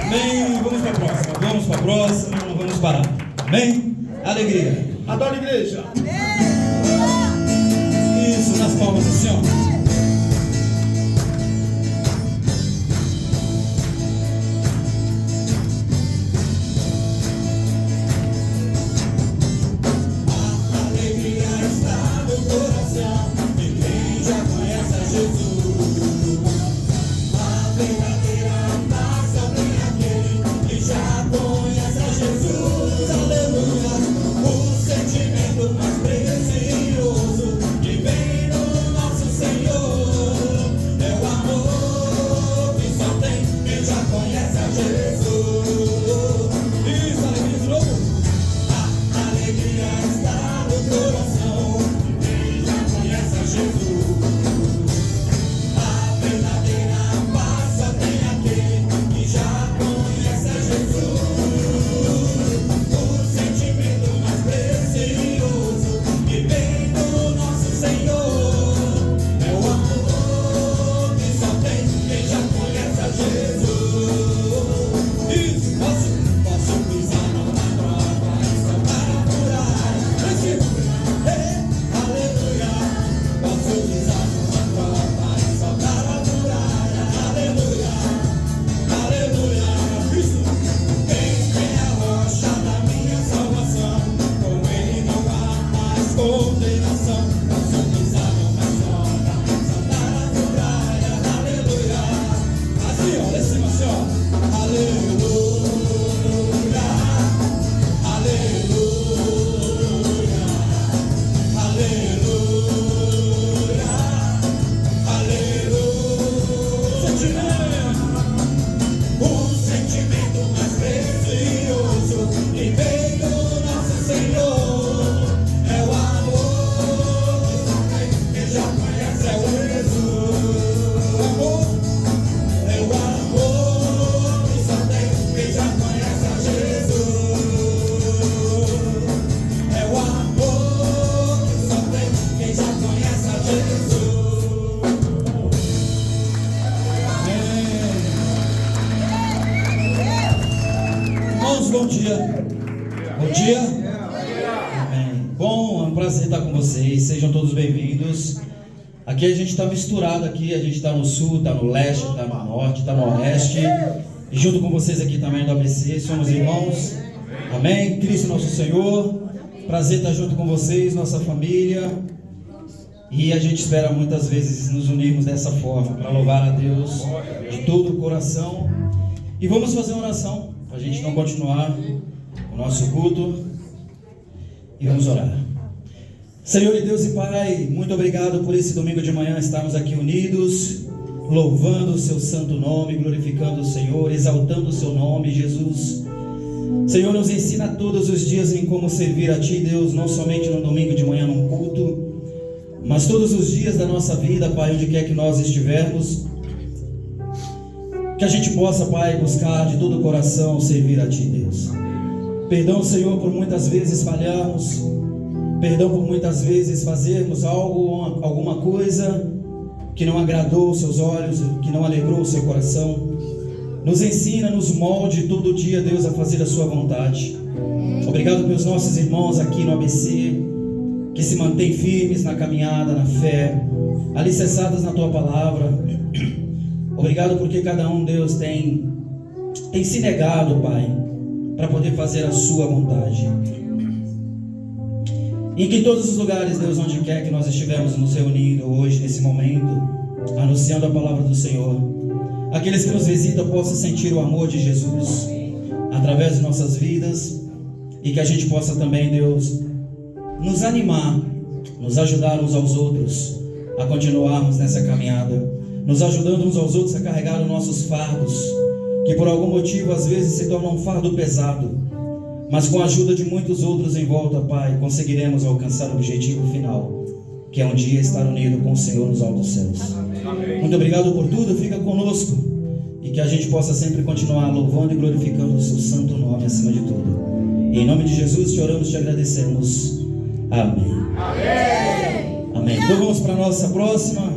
Amém. Vamos para a próxima. Vamos para a próxima. Não vamos parar. Amém. Alegria. Adora a igreja. Isso, nas palmas do Senhor. Bom dia. Bom dia. Amém. Bom, é um prazer estar com vocês. Sejam todos bem-vindos. Aqui a gente está misturado aqui. A gente está no sul, está no leste, está no norte, está no oeste. E junto com vocês aqui também do ABC, somos irmãos. Amém. Cristo nosso Senhor. Prazer estar junto com vocês, nossa família. E a gente espera muitas vezes nos unirmos dessa forma para louvar a Deus de todo o coração. E vamos fazer uma oração para a gente não continuar o nosso culto. E vamos orar. Senhor e Deus e Pai, muito obrigado por esse domingo de manhã estarmos aqui unidos, louvando o seu santo nome, glorificando o Senhor, exaltando o seu nome, Jesus. Senhor, nos ensina todos os dias em como servir a Ti, Deus, não somente no domingo de manhã num culto, mas todos os dias da nossa vida, Pai, onde quer que nós estivermos, que a gente possa, Pai, buscar de todo o coração servir a Ti, Deus. Perdão, Senhor, por muitas vezes falharmos, perdão por muitas vezes fazermos algo, alguma coisa que não agradou os Seus olhos, que não alegrou o Seu coração. Nos ensina, nos molde todo dia, Deus, a fazer a Sua vontade. Obrigado pelos nossos irmãos aqui no ABC, que se mantêm firmes na caminhada, na fé, alicerçadas na Tua palavra. Obrigado porque cada um, Deus, tem se negado, Pai, para poder fazer a Sua vontade. E que em todos os lugares, Deus, onde quer que nós estivermos nos reunindo hoje, nesse momento, anunciando a palavra do Senhor, aqueles que nos visitam possam sentir o amor de Jesus através de nossas vidas, e que a gente possa também, Deus, nos animar, nos ajudar uns aos outros a continuarmos nessa caminhada, nos ajudando uns aos outros a carregar os nossos fardos, que por algum motivo às vezes se tornam um fardo pesado, mas com a ajuda de muitos outros em volta, Pai, conseguiremos alcançar o objetivo final, que é um dia estar unido com o Senhor nos altos céus. Amém. Muito obrigado por tudo, fica conosco, e que a gente possa sempre continuar louvando e glorificando o Seu santo nome acima de tudo. Em nome de Jesus te oramos e te agradecemos. Amém. Amém. Amém. Então vamos para a nossa próxima.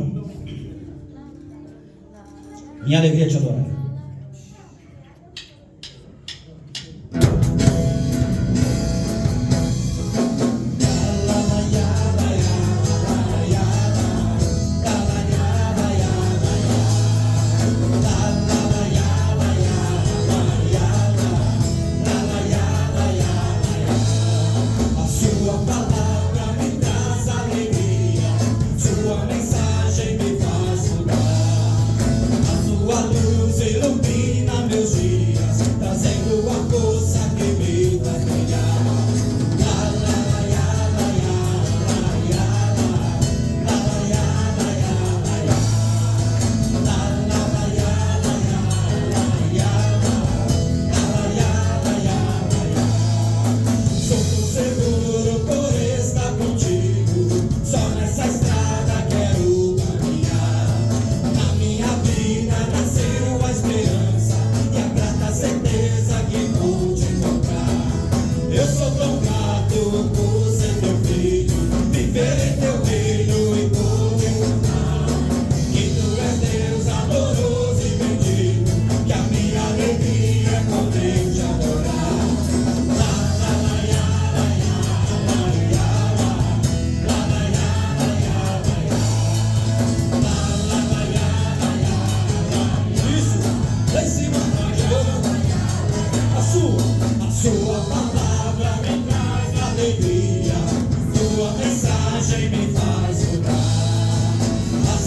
Minha alegria é te adorar.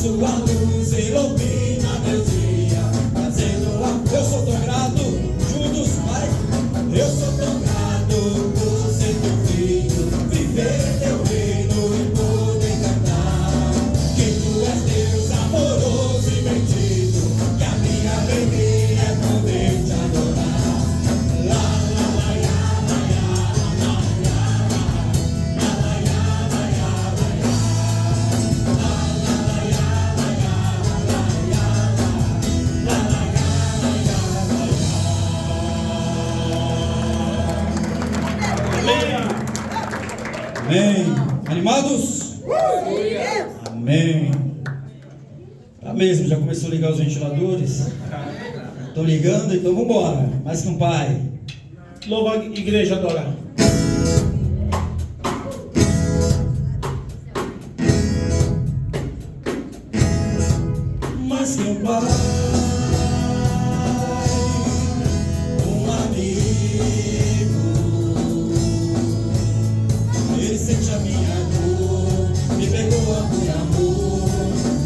sua luz ilumina meu dia, trazendo a... Eu sou tão grato, juntos vai. Eu sou tão grato por ser teu filho, viver teu reino e poder cantar que tu és Deus amoroso e bendito, que a minha alegria é poder te adorar. Lá, lá, lá, lá, lá, lá, lá, lá, lá, lá, lá, amém. Animados? Amém. Tá mesmo, já começou a ligar os ventiladores? Tô ligando, então vamos embora. Mais que um pai. Louva a igreja, adora. Mais que um pai, um amigo. Ele sente a minha dor, me perdoa por amor,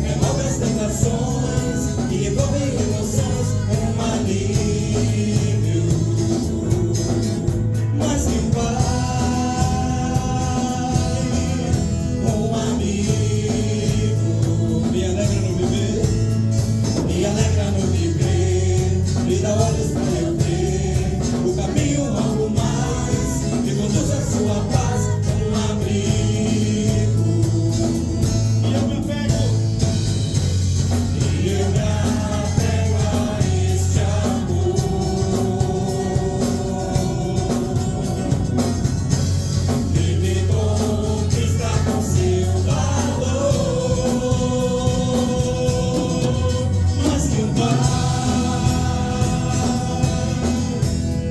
remove as tentações e envolve emoções, um alívio. Mais que um pai, um amigo, me alegra no viver, me alegra no viver, me dá olhos para eu ver o caminho algo mais, que conduz a sua paz, um abrigo. E eu me apego a este amor que me conquista com seu valor. Mais que um pai,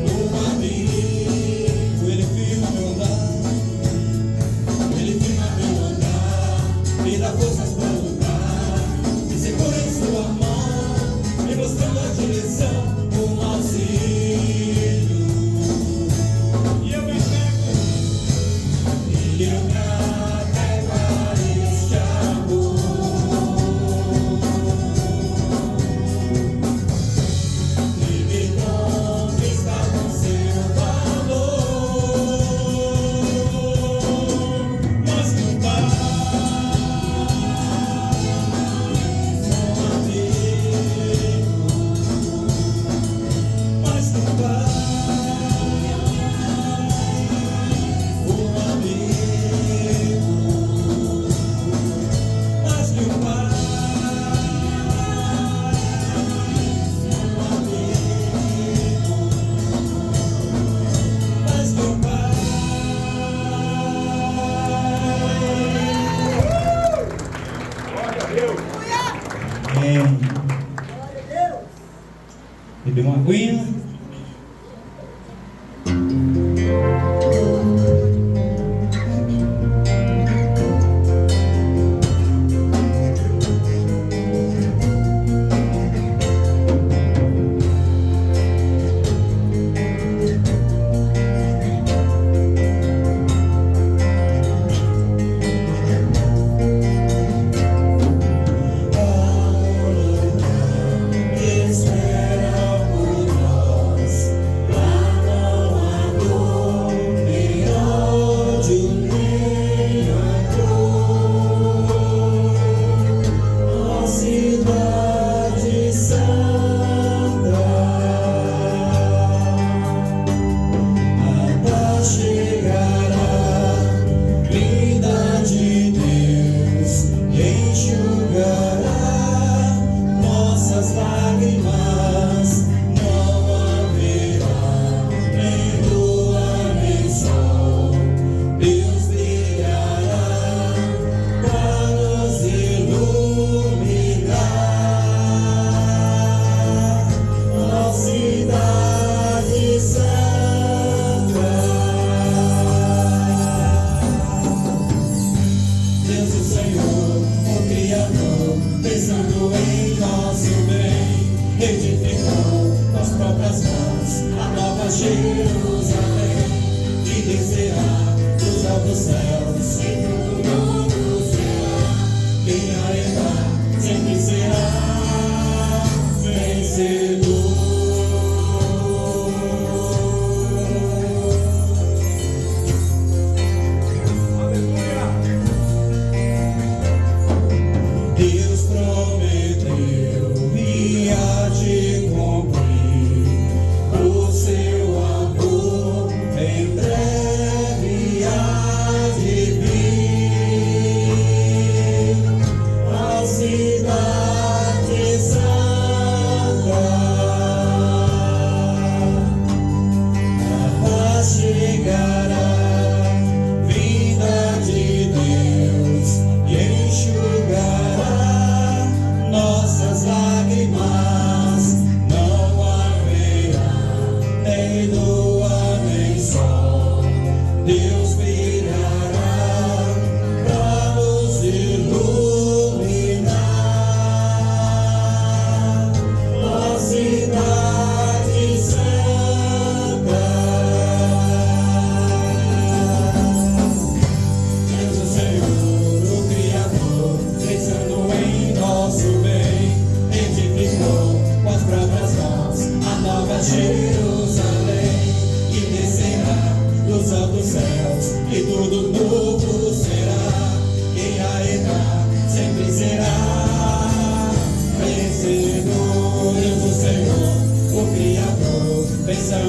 um amigo, ele firma meu andar, ele firma meu andar, me dá forças para lutar, me segura em sua mão, me mostrando a direção, um auxílio. E eu me apego a este amor que me conquista com seu valor. Mais que um pai, um amigo. Mais que um pai, um amigo. Mais que um pai, um amigo. Mais que um pai. Amém. Beber uma aguinha. Espera por nós, lá não há dor, nem ódio, nem rancor. Ó cidade santa, a paz chegará, vinda de Deus enxugará nossas lágrimas, não haverá nem lua nem sol, Deus brilhará para nos iluminar. Ó cidade santa, Deus o Senhor, o Criador, pensando em nosso bem, edificou com as próprias mãos a nova Jerusalém, que descerá dos altos céus, e todo mundo será quem a entrar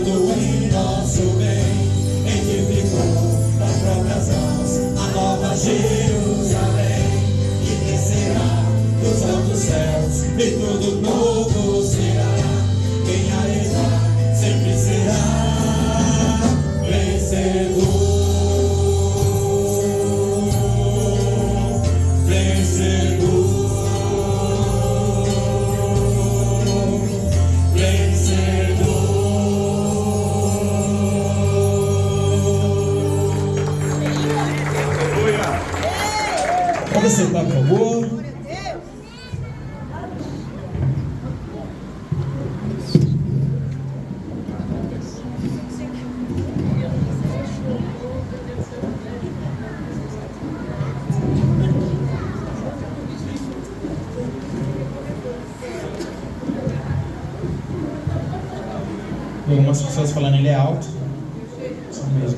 tudo em nosso bem, edificou das próprias mãos a nova Jerusalém, que descerá dos altos céus e tudo novo será. Quem a herdar sempre será vencedor. Pode sentar, por favor. Algumas pessoas falando ele é alto. Isso mesmo.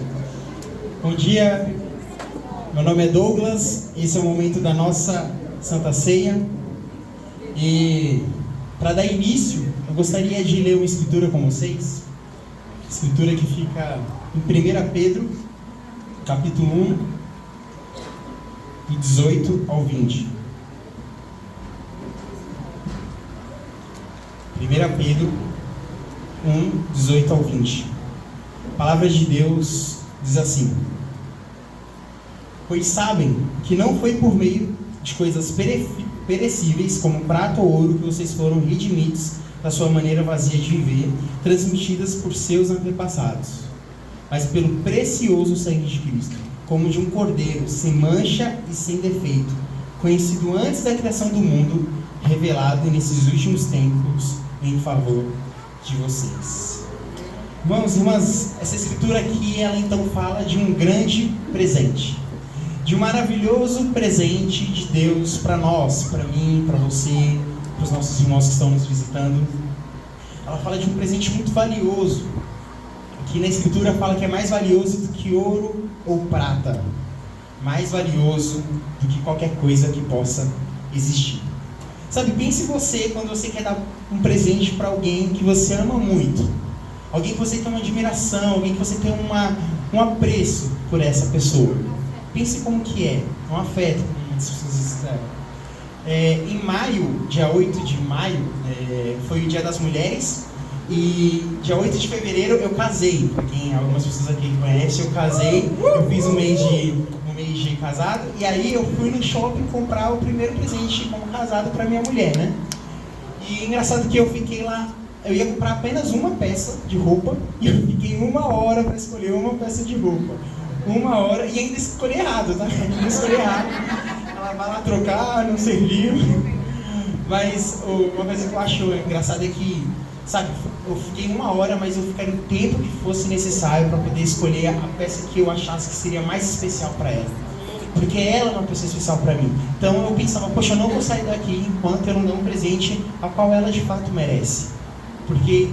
Bom dia, meu nome é Douglas, esse é o momento da nossa Santa Ceia. E para dar início, eu gostaria de ler uma escritura com vocês. Escritura que fica em 1 Pedro, capítulo 1, do 18 ao 20. 1 Pedro 1, 18 ao 20. A palavra de Deus diz assim: pois sabem que não foi por meio de coisas perecíveis, como prata ou ouro, que vocês foram redimidos da sua maneira vazia de viver, transmitidas por seus antepassados, mas pelo precioso sangue de Cristo, como de um cordeiro, sem mancha e sem defeito, conhecido antes da criação do mundo, revelado nesses últimos tempos em favor de vocês. Irmãos e irmãs, essa escritura aqui, ela então fala de um grande presente, de um maravilhoso presente de Deus para nós, para mim, para você, para os nossos irmãos que estão nos visitando. Ela fala de um presente muito valioso. Aqui na escritura fala que é mais valioso do que ouro ou prata, mais valioso do que qualquer coisa que possa existir. Sabe, pense você quando você quer dar um presente para alguém que você ama muito, alguém que você tem uma admiração, alguém que você tem um apreço por essa pessoa. Pense como que é, um afeto, como muitas pessoas disseram. Em maio, dia 8 de maio, foi o Dia das Mulheres, e dia 8 de fevereiro eu casei. Para quem algumas pessoas aqui conhecem, eu casei, eu fiz um mês de casado, e aí eu fui no shopping comprar o primeiro presente como casado para minha mulher, né? E engraçado que eu fiquei lá, eu ia comprar apenas uma peça de roupa, e eu fiquei 1 hora para escolher uma peça de roupa. 1 hora, e ainda escolhi errado, tá? Ainda escolhi errado. Ela vai lá trocar, não serviu. Mas uma coisa que eu acho engraçada é que, sabe, eu fiquei 1 hora, mas eu ficaria o tempo que fosse necessário para poder escolher a peça que eu achasse que seria mais especial para ela. Porque ela é uma pessoa especial para mim. Então eu pensava, poxa, eu não vou sair daqui enquanto eu não der um presente a qual ela de fato merece. Porque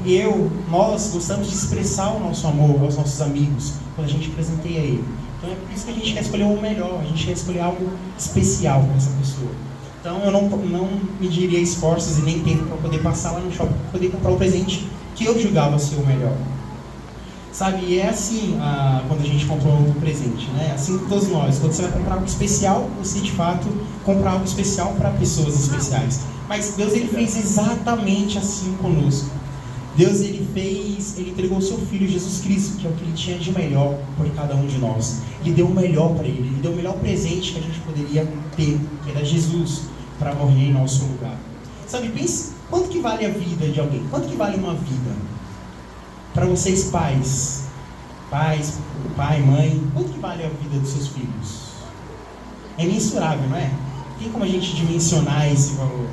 nós gostamos de expressar o nosso amor aos nossos amigos quando a gente presenteia ele. Então é por isso que a gente quer escolher o melhor, a gente quer escolher algo especial para essa pessoa. Então eu não mediria esforços e nem tempo para poder passar lá no shopping, para poder comprar o presente que eu julgava ser o melhor. Sabe, e é assim quando a gente compra um presente, né? Assim com todos nós, quando você vai comprar algo especial, você de fato compra algo especial para pessoas especiais. Mas Deus, ele fez exatamente assim conosco. Deus, ele entregou o seu Filho Jesus Cristo, que é o que ele tinha de melhor por cada um de nós. Ele deu o melhor para ele deu o melhor presente que a gente poderia ter, que era Jesus, para morrer em nosso lugar. Sabe, pense, quanto que vale a vida de alguém? Quanto que vale uma vida? Para vocês pai, mãe, quanto que vale a vida dos seus filhos? É mensurável, não é? Tem como a gente dimensionar esse valor?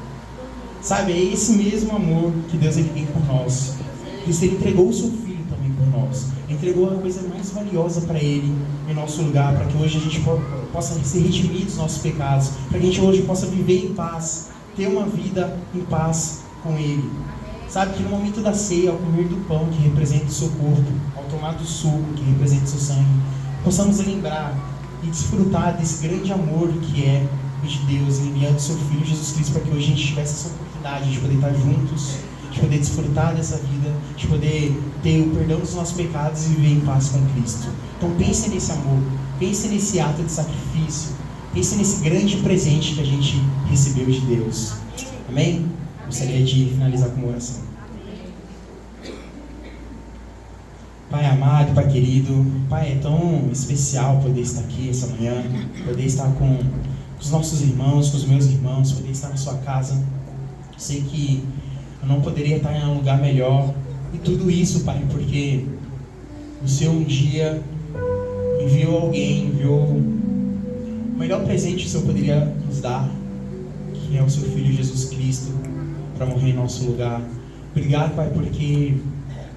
Sabe, é esse mesmo amor que Deus, ele tem por nós. Cristo, ele entregou o seu Filho também por nós. Entregou a coisa mais valiosa para ele em nosso lugar, para que hoje a gente possa ser redimido dos nossos pecados, para que a gente hoje possa viver em paz, ter uma vida em paz com ele. Sabe que no momento da ceia, ao comer do pão que representa o seu corpo, ao tomar do suco que representa o seu sangue, possamos lembrar e desfrutar desse grande amor que é de Deus enviando seu Filho Jesus Cristo para que hoje a gente tivesse essa oportunidade de poder estar juntos, de poder desfrutar dessa vida, de poder ter o perdão dos nossos pecados e viver em paz com Cristo. Então pense nesse amor, pense nesse ato de sacrifício, pense nesse grande presente que a gente recebeu de Deus. Amém? Gostaria de finalizar com uma oração. Pai amado, Pai querido, Pai, é tão especial poder estar aqui essa manhã, poder estar com os nossos irmãos, com os meus irmãos, poder estar na sua casa. Sei que eu não poderia estar em um lugar melhor, e tudo isso, Pai, porque o Senhor um dia enviou o melhor presente que o Senhor poderia nos dar, que é o seu Filho Jesus Cristo, para morrer em nosso lugar. Obrigado, Pai, porque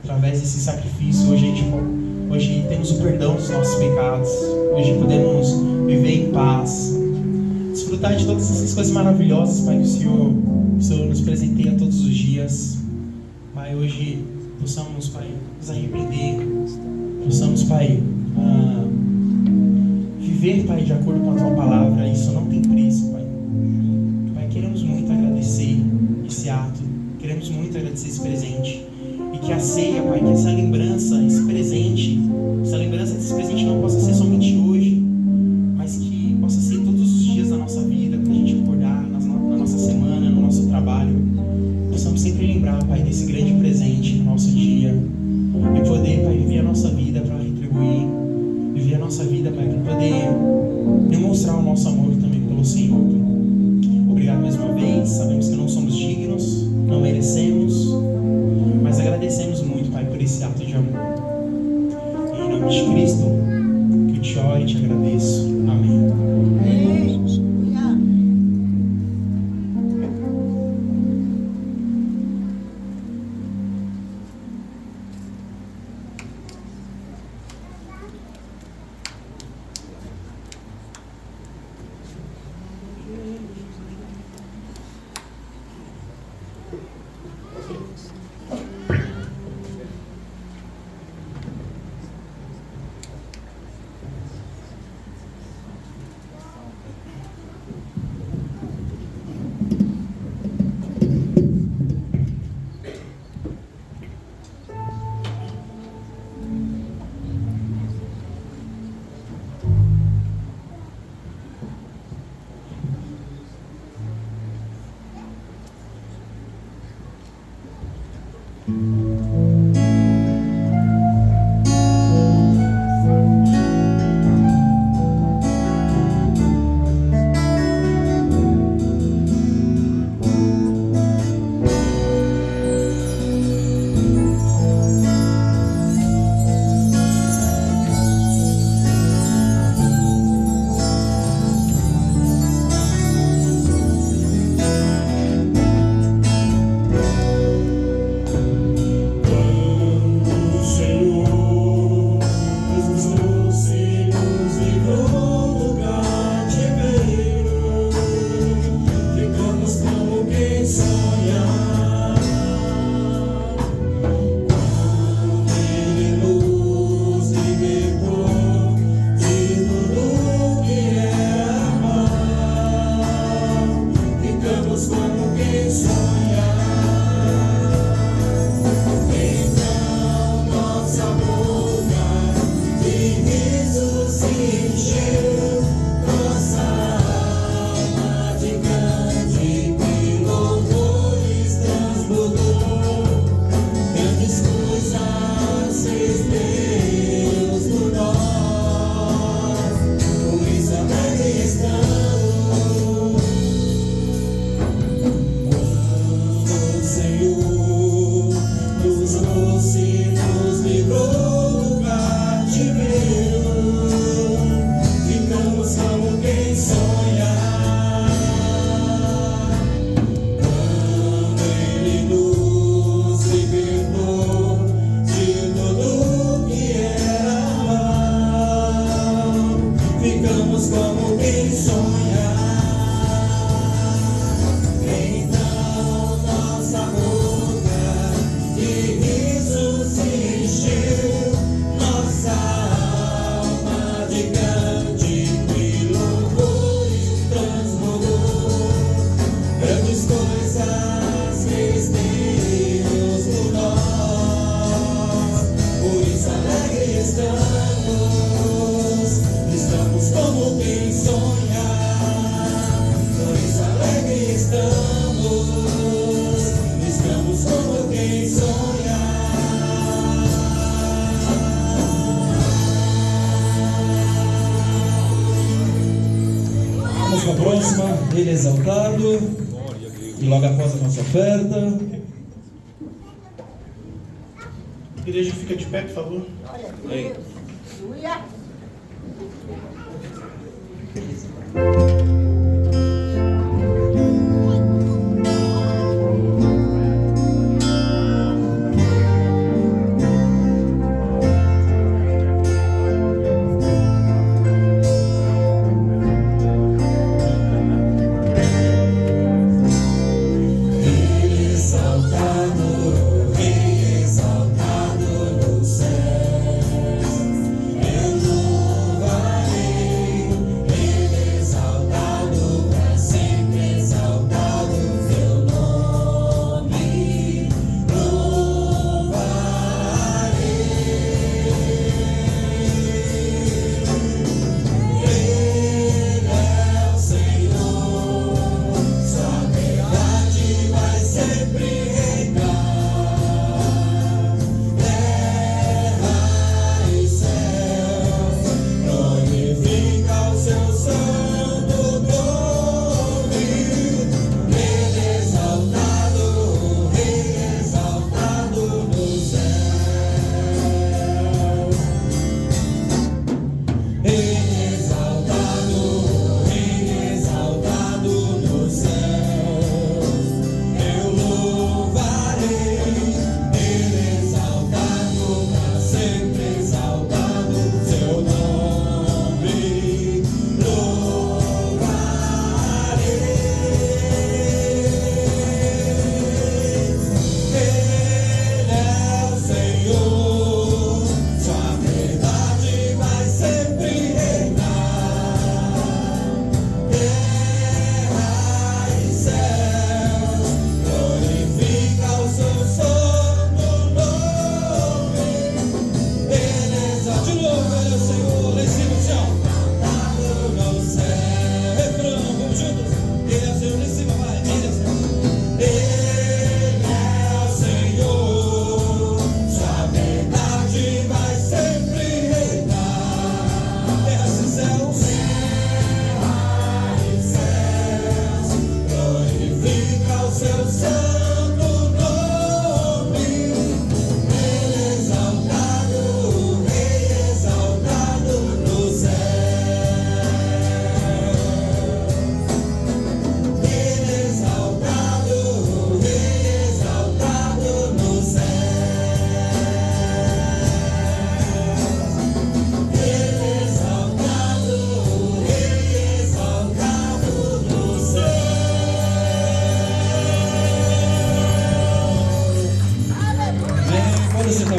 através desse sacrifício hoje temos o perdão dos nossos pecados, hoje podemos viver em paz, desfrutar de todas essas coisas maravilhosas, Pai, que o Senhor nos presenteia todos os dias. Pai, hoje possamos, Pai, nos arrepender, possamos, Pai, viver, Pai, de acordo com a Tua palavra. Isso não tem preço, Pai. Pai, queremos muito agradecer esse ato, queremos muito agradecer esse presente. E que a ceia, Pai, que essa lembrança, esse presente, desse presente não possa ser somente hoje, mas que possa ser todos os dias da nossa vida, quando a gente acordar, na nossa semana, no nosso trabalho. Possamos sempre lembrar, Pai, desse grande presente no nosso dia. E poder, Pai, viver a nossa vida para retribuir, viver a nossa vida, Pai, para poder demonstrar o nosso amor também pelo Senhor. Obrigado mais uma vez, sabemos que não somos dignos, não merecemos, mas agradecemos muito, Pai, por esse ato de amor. Em nome de Cristo, que eu te oro e te agradeço. Amém. Vamos para a próxima, Ele é exaltado, e logo após a nossa oferta. Igreja, fica de pé, por favor. Ei.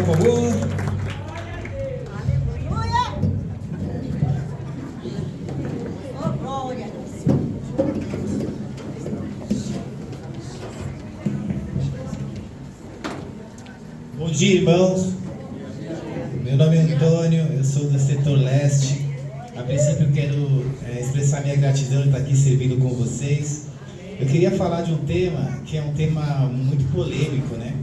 por favor. Bom dia, irmãos. Meu nome é Antônio, eu sou do setor leste. A princípio eu quero expressar minha gratidão de estar aqui servindo com vocês. Eu queria falar de um tema que é um tema muito polêmico, né?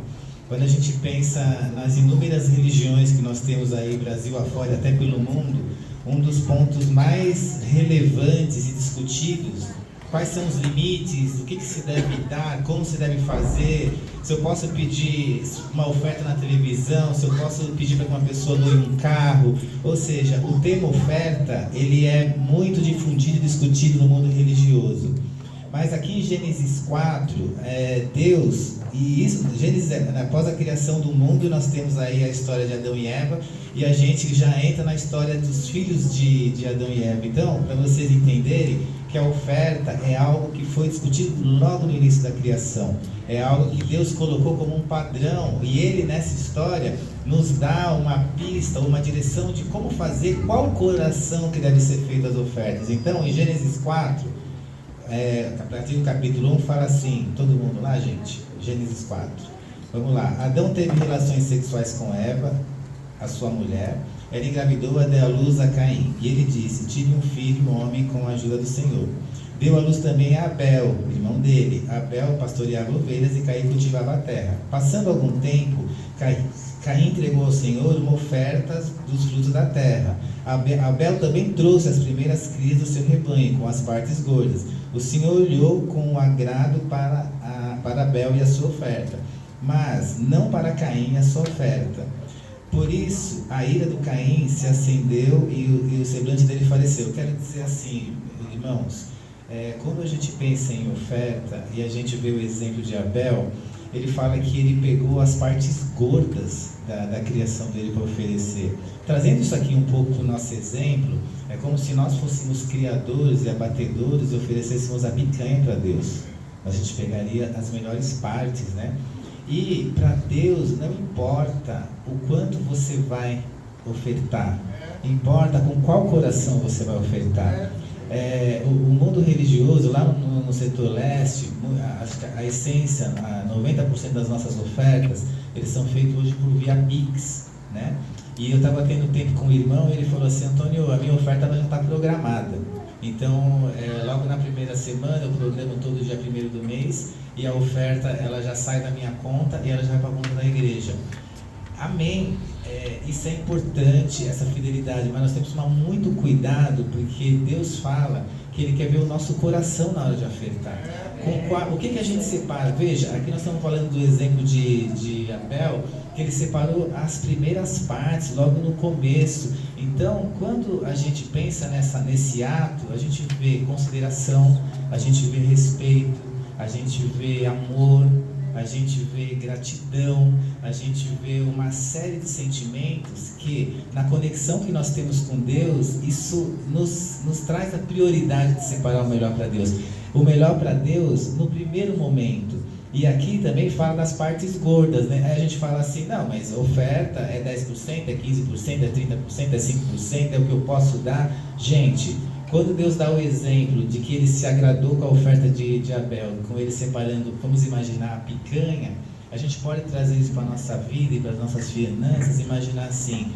Quando a gente pensa nas inúmeras religiões que nós temos aí, Brasil afora, até pelo mundo, um dos pontos mais relevantes e discutidos, quais são os limites, o que se deve dar, como se deve fazer, se eu posso pedir uma oferta na televisão, se eu posso pedir para que uma pessoa doe um carro, ou seja, o tema oferta, ele é muito difundido e discutido no mundo religioso. Mas aqui em Gênesis 4, Deus, e isso, Gênesis, após a criação do mundo, nós temos aí a história de Adão e Eva, e a gente já entra na história dos filhos de Adão e Eva. Então, para vocês entenderem que a oferta é algo que foi discutido logo no início da criação, é algo que Deus colocou como um padrão, e Ele nessa história nos dá uma pista, uma direção de como fazer, qual coração que deve ser feito as ofertas. Então, em Gênesis 4, a partir do capítulo 1 fala assim, todo mundo lá, gente? Gênesis 4. Vamos lá. Adão teve relações sexuais com Eva, a sua mulher. Ela engravidou e deu à luz a Caim. E ele disse, tive um filho, um homem, com a ajuda do Senhor. Deu à luz também a Abel, irmão dele. Abel pastoreava ovelhas e Caim cultivava a terra. Passando algum tempo, Caim entregou ao Senhor uma oferta dos frutos da terra. Abel também trouxe as primeiras crias do seu rebanho, com as partes gordas. O Senhor olhou com agrado para Abel e a sua oferta, mas não para Caim e a sua oferta. Por isso, a ira do Caim se acendeu e o semblante dele faleceu. Quero dizer assim, irmãos, quando a gente pensa em oferta e a gente vê o exemplo de Abel, ele fala que ele pegou as partes gordas da criação dele para oferecer. Trazendo isso aqui um pouco para o nosso exemplo, é como se nós fôssemos criadores e abatedores e oferecêssemos a picanha para Deus. A gente pegaria as melhores partes, né? E para Deus não importa o quanto você vai ofertar, importa com qual coração você vai ofertar. O mundo religioso, lá no setor leste, a essência, 90% das nossas ofertas, eles são feitos hoje por via Pix, né? E eu estava tendo tempo com o irmão e ele falou assim, Antônio, a minha oferta já está programada. Então, logo na primeira semana, eu programo todo dia 1º do mês e a oferta ela já sai da minha conta e ela já vai para a conta da igreja. Amém. Isso é importante, essa fidelidade, mas nós temos que tomar muito cuidado, porque Deus fala que Ele quer ver o nosso coração na hora de ofertar. O que a gente separa? Veja, aqui nós estamos falando do exemplo de Abel, que ele separou as primeiras partes logo no começo. Então, quando a gente pensa nesse ato, a gente vê consideração, a gente vê respeito, a gente vê amor, a gente vê gratidão, a gente vê uma série de sentimentos que, na conexão que nós temos com Deus, isso nos traz a prioridade de separar o melhor para Deus. O melhor para Deus no primeiro momento. E aqui também fala das partes gordas, né? Aí a gente fala assim, não, mas a oferta é 10%, é 15%, é 30%, é 5%, é o que eu posso dar. Gente, quando Deus dá o exemplo de que Ele se agradou com a oferta de Abel, com ele separando, vamos imaginar, a picanha, a gente pode trazer isso para a nossa vida e para as nossas finanças, imaginar assim,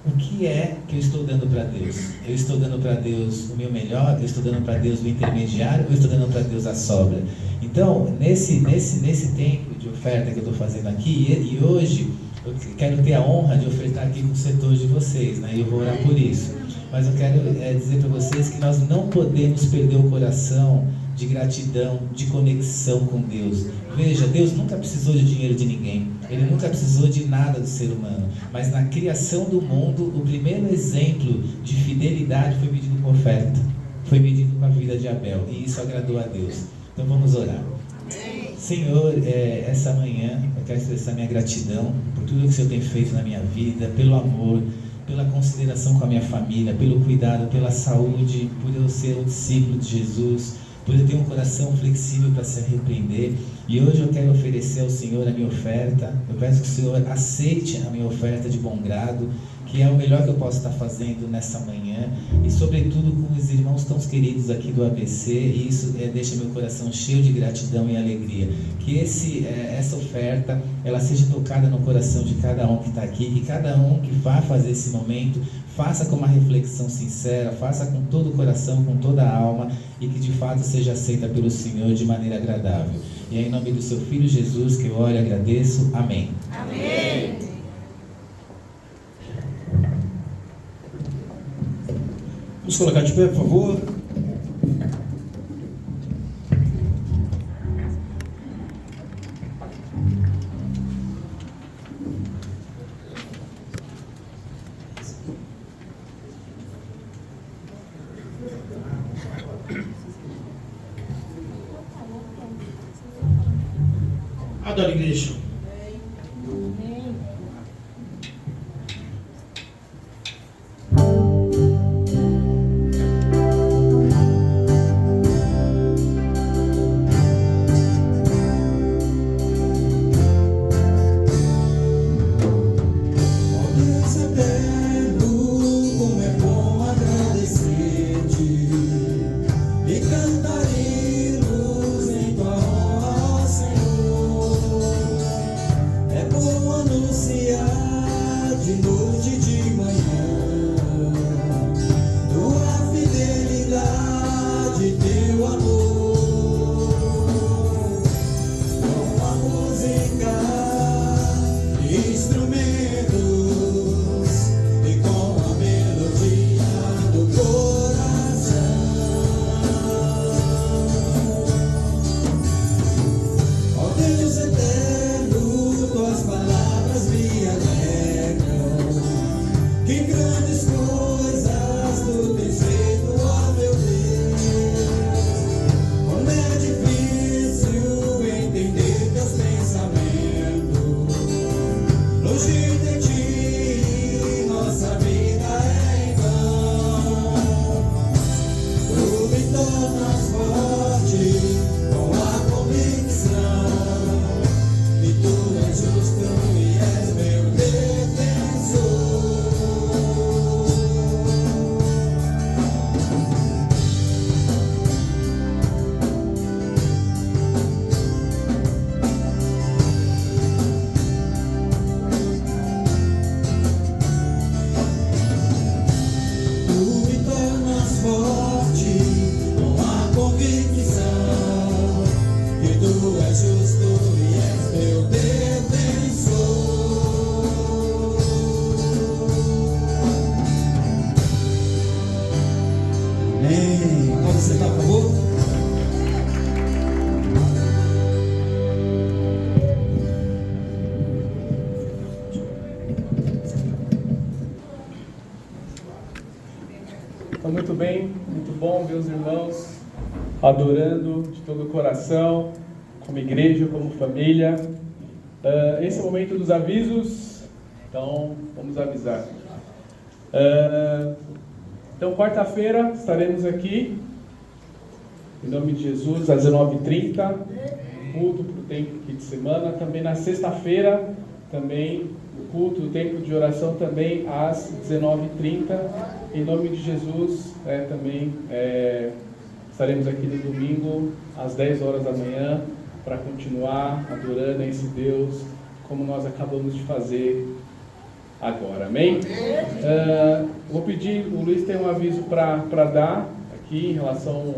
o que é que eu estou dando para Deus? Eu estou dando para Deus o meu melhor? Eu estou dando para Deus o intermediário? Ou eu estou dando para Deus a sobra? Então, nesse tempo de oferta que eu estou fazendo aqui, e hoje eu quero ter a honra de ofertar aqui com o setor de vocês, né? E eu vou orar por isso. Mas eu quero dizer para vocês que nós não podemos perder o coração de gratidão, de conexão com Deus. Veja, Deus nunca precisou de dinheiro de ninguém. Ele nunca precisou de nada do ser humano. Mas na criação do mundo, o primeiro exemplo de fidelidade foi medido com oferta. Foi medido com a vida de Abel. E isso agradou a Deus. Então vamos orar. Senhor, essa manhã eu quero expressar minha gratidão por tudo que o Senhor tem feito na minha vida, pelo amor, pela consideração com a minha família, pelo cuidado, pela saúde, por eu ser um discípulo de Jesus, por eu ter um coração flexível para se arrepender. E hoje eu quero oferecer ao Senhor a minha oferta. Eu peço que o Senhor aceite a minha oferta de bom grado, que é o melhor que eu posso estar fazendo nessa manhã, e sobretudo com os irmãos tão queridos aqui do ABC, e isso deixa meu coração cheio de gratidão e alegria. Que essa oferta, ela seja tocada no coração de cada um que está aqui, que cada um que vá fazer esse momento, faça com uma reflexão sincera, faça com todo o coração, com toda a alma, e que de fato seja aceita pelo Senhor de maneira agradável. E é em nome do seu Filho Jesus que eu oro e agradeço. Amém. Amém. Vamos colocar de pé, por favor. Adoro a igreja. Como é bom agradecer-te e cantarei justo e és meu defensor. Amém. Pode sentar, por favor? Então, muito bem, muito bom, meus irmãos, adorando de todo o coração, como igreja, como família. Esse é o momento dos avisos, então vamos avisar. Então, quarta-feira estaremos aqui, em nome de Jesus, às 19h30, culto para o tempo aqui de semana. Também na sexta-feira, também o culto, o tempo de oração também às 19h30. Em nome de Jesus, também estaremos aqui no domingo, às 10 horas da manhã, para continuar adorando a esse Deus, como nós acabamos de fazer agora, amém? Vou pedir, o Luiz tem um aviso para dar aqui em relação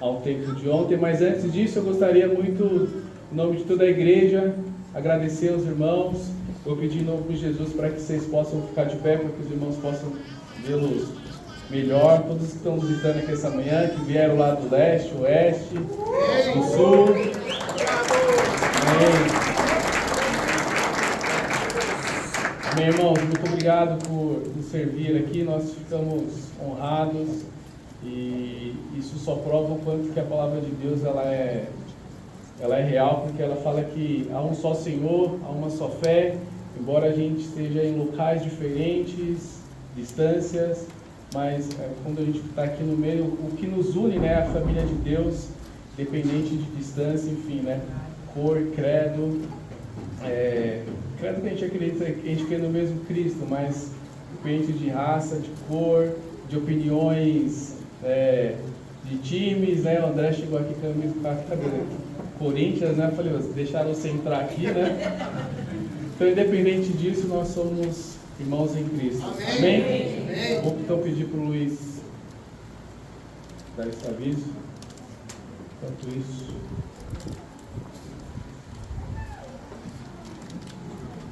ao tempo de ontem, mas antes disso eu gostaria muito, em nome de toda a igreja, agradecer aos irmãos. Vou pedir em nome de Jesus para que vocês possam ficar de pé, para que os irmãos possam vê-los melhor. Todos que estão visitando aqui essa manhã, que vieram lá do leste, oeste, do sul. Amém. Amém, irmãos, muito obrigado por nos servir aqui. Nós ficamos honrados e isso só prova o quanto que a palavra de Deus ela é real, porque ela fala que há um só Senhor, há uma só fé, embora a gente esteja em locais diferentes, distâncias, mas quando a gente está aqui no meio, o que nos une, né, a família de Deus, independente de distância, enfim, né, cor, credo, credo que a gente acredita, que a gente crê no mesmo Cristo, mas independente de raça, de cor, de opiniões, de times, né, o André chegou aqui com a Corinthians, né, eu falei, deixaram você entrar aqui, né, então independente disso, nós somos irmãos em Cristo, amém? Amém? Vou então pedir para o Luiz dar esse aviso, enquanto isso,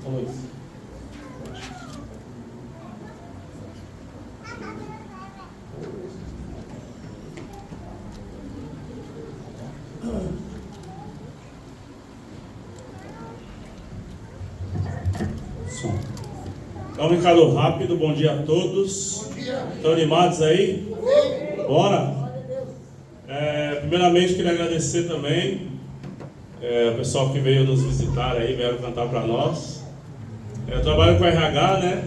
ô Luiz. Dá um recado rápido, bom dia a todos. Estão animados aí? Bora? Primeiramente queria agradecer também o pessoal que veio nos visitar aí, vieram cantar para nós. Eu trabalho com RH, né?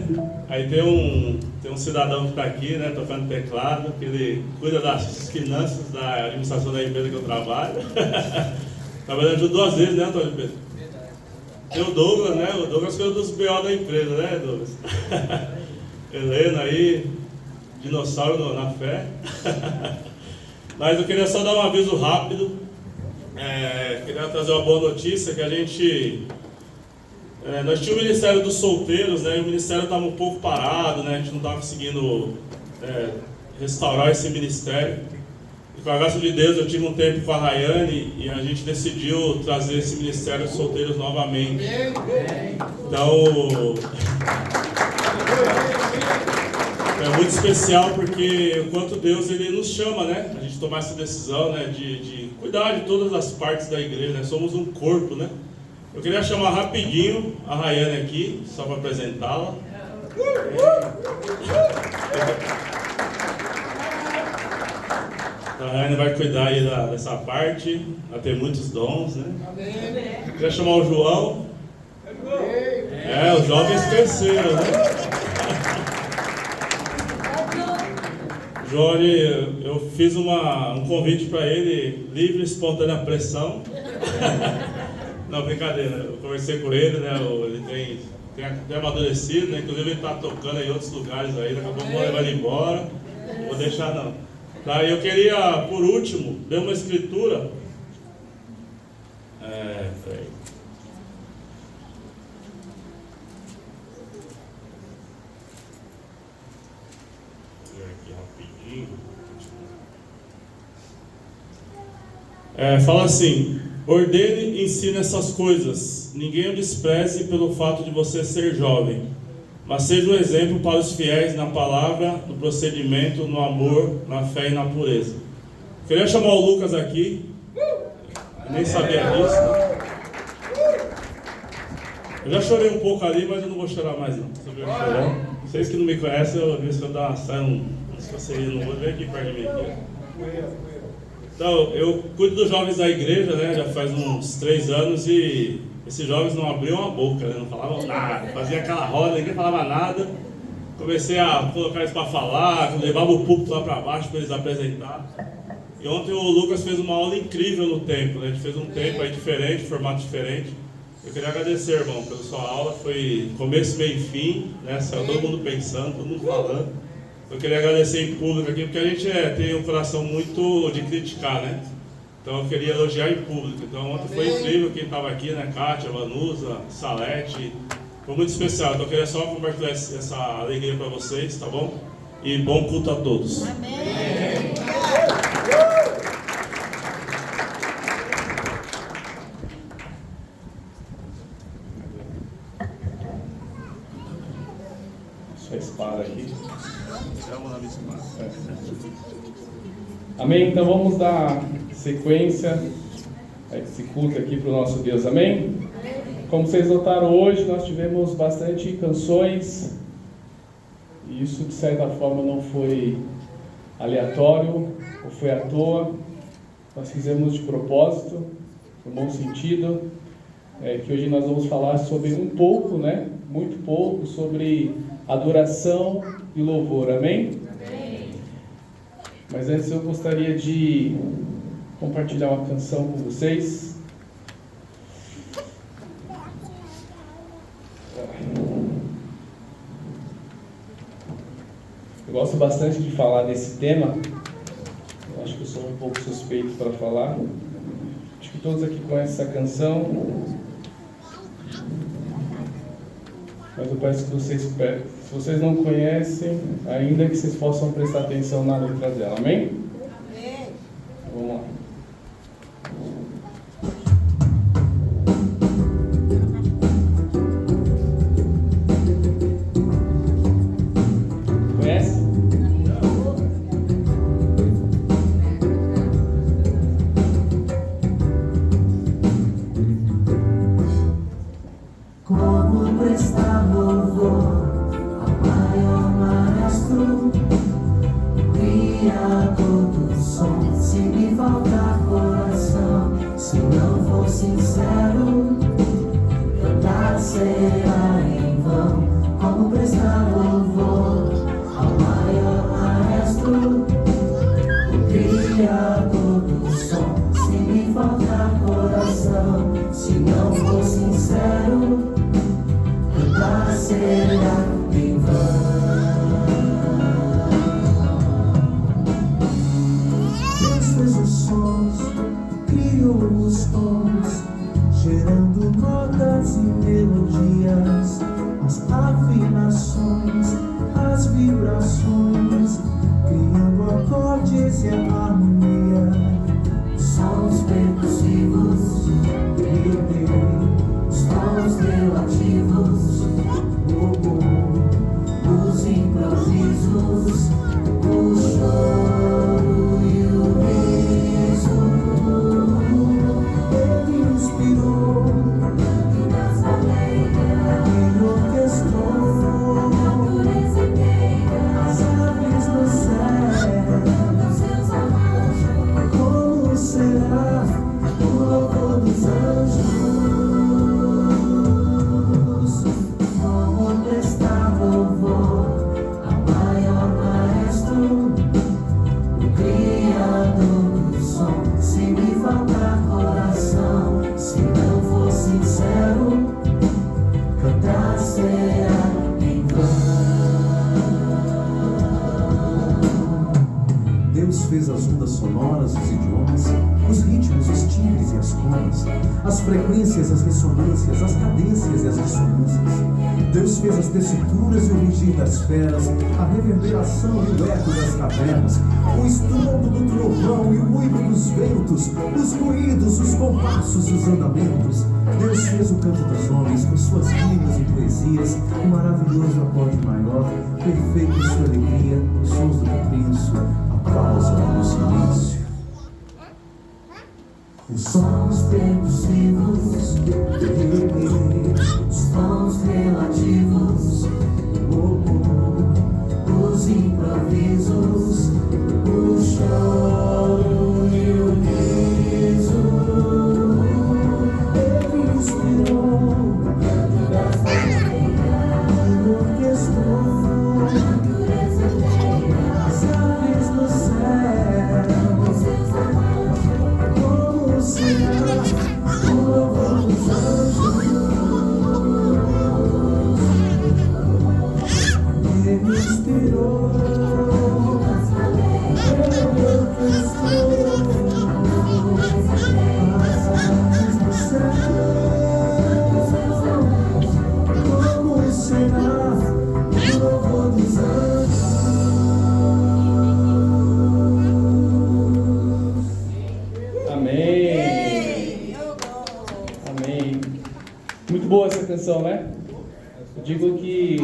Aí tem um cidadão que está aqui, né, tocando teclado, que ele cuida das finanças da administração da empresa que eu trabalho. Trabalhando junto 2 vezes, né, Antônio Pedro? Tem o Douglas, né? O Douglas cuida dos BO da empresa, né, Douglas? Helena aí, dinossauro na fé. Mas eu queria só dar um aviso rápido. Queria trazer uma boa notícia, que a gente... nós tínhamos o Ministério dos Solteiros, né? E o Ministério estava um pouco parado, né? A gente não estava conseguindo restaurar esse Ministério. E com a graça de Deus, eu tive um tempo com a Rayane e a gente decidiu trazer esse Ministério dos Solteiros novamente. Então, é muito especial porque enquanto Deus ele nos chama, né? A gente tomar essa decisão, né? De cuidar de todas as partes da igreja, né? Somos um corpo, né? Eu queria chamar rapidinho a Rayane aqui, só para apresentá-la. A Rayane vai cuidar aí dessa parte, ela tem muitos dons, né? Eu queria chamar o João. Os jovens cresceram, né? João, eu fiz um convite para ele, livre, espontânea pressão. Não, brincadeira, eu conversei com ele, né? Ele tem amadurecido, né? Inclusive ele está tocando em outros lugares aí, daqui a pouco eu vou levar ele embora, não vou deixar não. Tá, eu queria, por último, ler uma escritura. Peraí. Vou ler aqui rapidinho. Fala assim: Ordene e ensine essas coisas. Ninguém o despreze pelo fato de você ser jovem, mas seja um exemplo para os fiéis na palavra, no procedimento, no amor, na fé e na pureza. Queria chamar o Lucas aqui. Eu nem sabia disso, né? Eu já chorei um pouco ali, mas eu não vou chorar mais não. Vocês que não me conhecem, eu vi se eu dar uma saia, se você não vou, vem aqui perto de mim. Aqui. Então, eu cuido dos jovens da igreja, né? Já faz uns 3 anos e esses jovens não abriam a boca, né? Não falavam nada, fazia aquela roda, ninguém falava nada. Comecei a colocar eles para falar, levava o púlpito lá para baixo para eles apresentar. E ontem o Lucas fez uma aula incrível no templo, né? A gente fez um tempo aí diferente, formato diferente. Eu queria agradecer, irmão, pela sua aula, foi começo, meio e fim, né? Saiu todo mundo pensando, todo mundo falando. Eu queria agradecer em público aqui, porque a gente tem um coração muito de criticar, né? Então eu queria elogiar em público. Então ontem foi incrível quem estava aqui, né? Kátia, Vanusa, Salete, foi muito especial. Então eu queria só compartilhar essa alegria para vocês, tá bom? E bom culto a todos. Amém. Sua espada aqui. Amém? Então vamos dar sequência a esse culto aqui para o nosso Deus. Amém? Como vocês notaram, hoje nós tivemos bastante canções. E isso de certa forma não foi aleatório ou foi à toa. Nós fizemos de propósito, no bom sentido. Que hoje nós vamos falar sobre um pouco, né? Muito pouco, sobre adoração e louvor. Amém? Amém. Mas antes eu gostaria de compartilhar uma canção com vocês. Eu gosto bastante de falar desse tema. Eu acho que eu sou um pouco suspeito para falar. Acho que todos aqui conhecem essa canção. Mas eu peço que vocês, se vocês não conhecem, ainda que vocês possam prestar atenção na letra dela. Amém? Amém. Vamos lá. Conhece? Como prestar louvor ao maior maestro, criador do som, se me faltar coração, se não for sincero, cantar será em vão. Como prestar louvor ao maior maestro, criador do som, se me faltar coração, se não for sincero, cantar será em vão. Deus fez os sons, criou os tons, gerando notas e melodias, as afinações, as vibrações, criando acordes e a harmonia. Sons percussivos, os tons relativos, os improvisos, o choro e o riso. Ele inspirou, ele orquestrou as aves no céu. Como será as frequências, as ressonâncias, as cadências e as dissonâncias. Deus fez as tessituras e o rugir das feras, a reverberação e o eco das cavernas, o estrondo do trovão e o uivo dos ventos, os ruídos, os compassos e os andamentos. Deus fez o canto dos homens com suas rimas e poesias, um maravilhoso acorde maior, perfeito em sua alegria, os sons do intenso, a pausa no silêncio. Os sons tempos vivos, os tons relativos, os improvisos, o choro e o riso. Ele inspirou, orquestrou as aves no céu. Como será o louvor dos anjos? Ele inspirou, ele orquestrou as aves no céu. Como será o louvor dos anjos? Amém. Amém. Muito boa essa canção, né? Eu digo que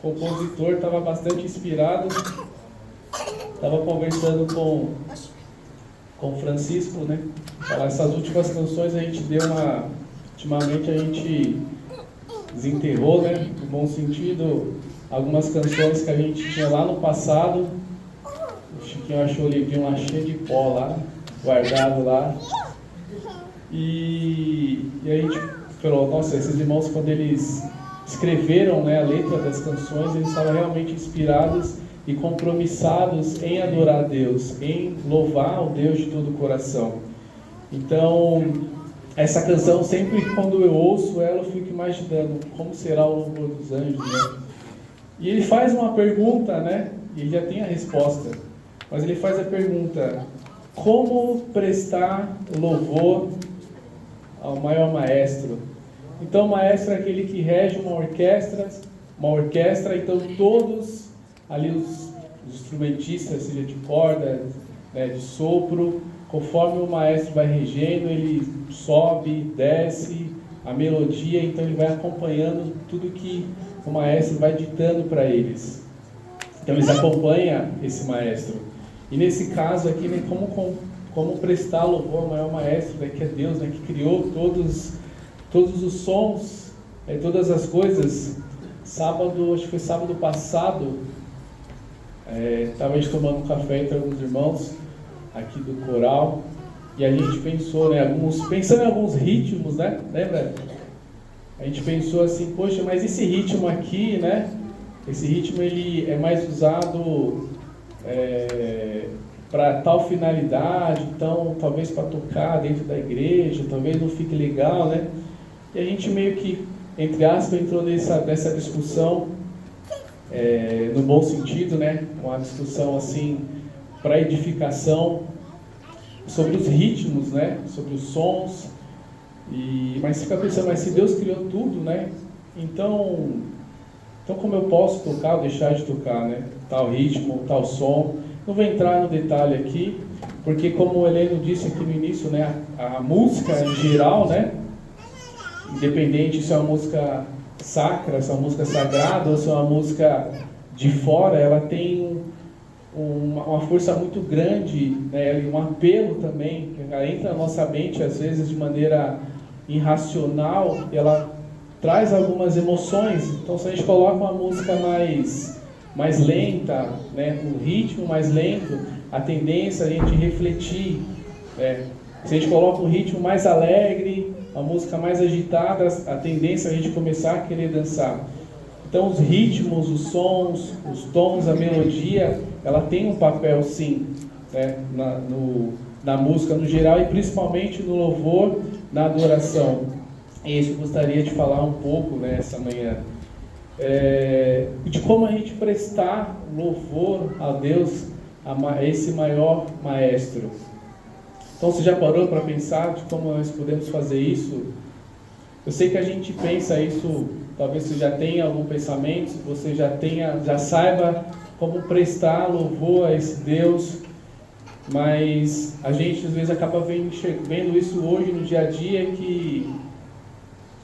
o compositor estava bastante inspirado. Estava conversando com o Francisco, né? Falar essas últimas canções a gente deu uma... Ultimamente a gente desenterrou, né? No bom sentido, algumas canções que a gente tinha lá no passado. O Chiquinho achou o livrinho lá cheio de pó lá, guardado lá. E a gente falou, nossa, esses irmãos, quando eles escreveram, né, a letra das canções, eles estavam realmente inspirados e compromissados em adorar a Deus, em louvar o Deus de todo o coração. Então, essa canção, sempre quando eu ouço ela, eu fico imaginando como será o louvor dos anjos, né? E ele faz uma pergunta, né? E ele já tem a resposta, mas ele faz a pergunta: como prestar louvor ao maior maestro? Então, o maestro é aquele que rege uma orquestra, então todos ali os instrumentistas, seja de corda, né, de sopro, conforme o maestro vai regendo, ele sobe, desce a melodia, então ele vai acompanhando tudo que o maestro vai ditando para eles. Então eles acompanham esse maestro. E nesse caso aqui, né, como prestar louvor ao maior maestro, né, que é Deus, né, que criou todos os sons, todas as coisas. Sábado, acho que foi sábado passado, estava a gente tomando um café entre alguns irmãos aqui do coral, e a gente pensou, né, pensando em alguns ritmos, né, lembra? A gente pensou assim, poxa, mas esse ritmo aqui, né, esse ritmo ele é mais usado para tal finalidade, então talvez para tocar dentro da igreja, talvez não fique legal, né? E a gente meio que, entre aspas, entrou nessa discussão, no bom sentido, né? Uma discussão assim, para edificação, sobre os ritmos, né? Sobre os sons. Mas fica pensando, mas se Deus criou tudo, né? Então como eu posso tocar ou deixar de tocar, né? Tal ritmo, tal som. Não vou entrar no detalhe aqui, porque como o Heleno disse aqui no início, né? A música em geral, né? Independente se é uma música sacra, se é uma música sagrada ou se é uma música de fora, ela tem uma força muito grande, né, um apelo também, ela entra na nossa mente às vezes de maneira irracional, ela traz algumas emoções. Então se a gente coloca uma música mais lenta, né, um ritmo mais lento, a tendência é a gente refletir, né? Se a gente coloca um ritmo mais alegre, uma música mais agitada, a tendência é a gente começar a querer dançar. Então os ritmos, os sons, os tons, a melodia, ela tem um papel sim, né, na música no geral e principalmente no louvor, na adoração. É isso que eu gostaria de falar um pouco, né, essa manhã. De como a gente prestar louvor a Deus, a esse maior maestro. Então, você já parou para pensar de como nós podemos fazer isso? Eu sei que a gente pensa isso, talvez você já tenha algum pensamento, você já saiba como prestar louvor a esse Deus, mas a gente às vezes acaba vendo isso hoje no dia a dia, que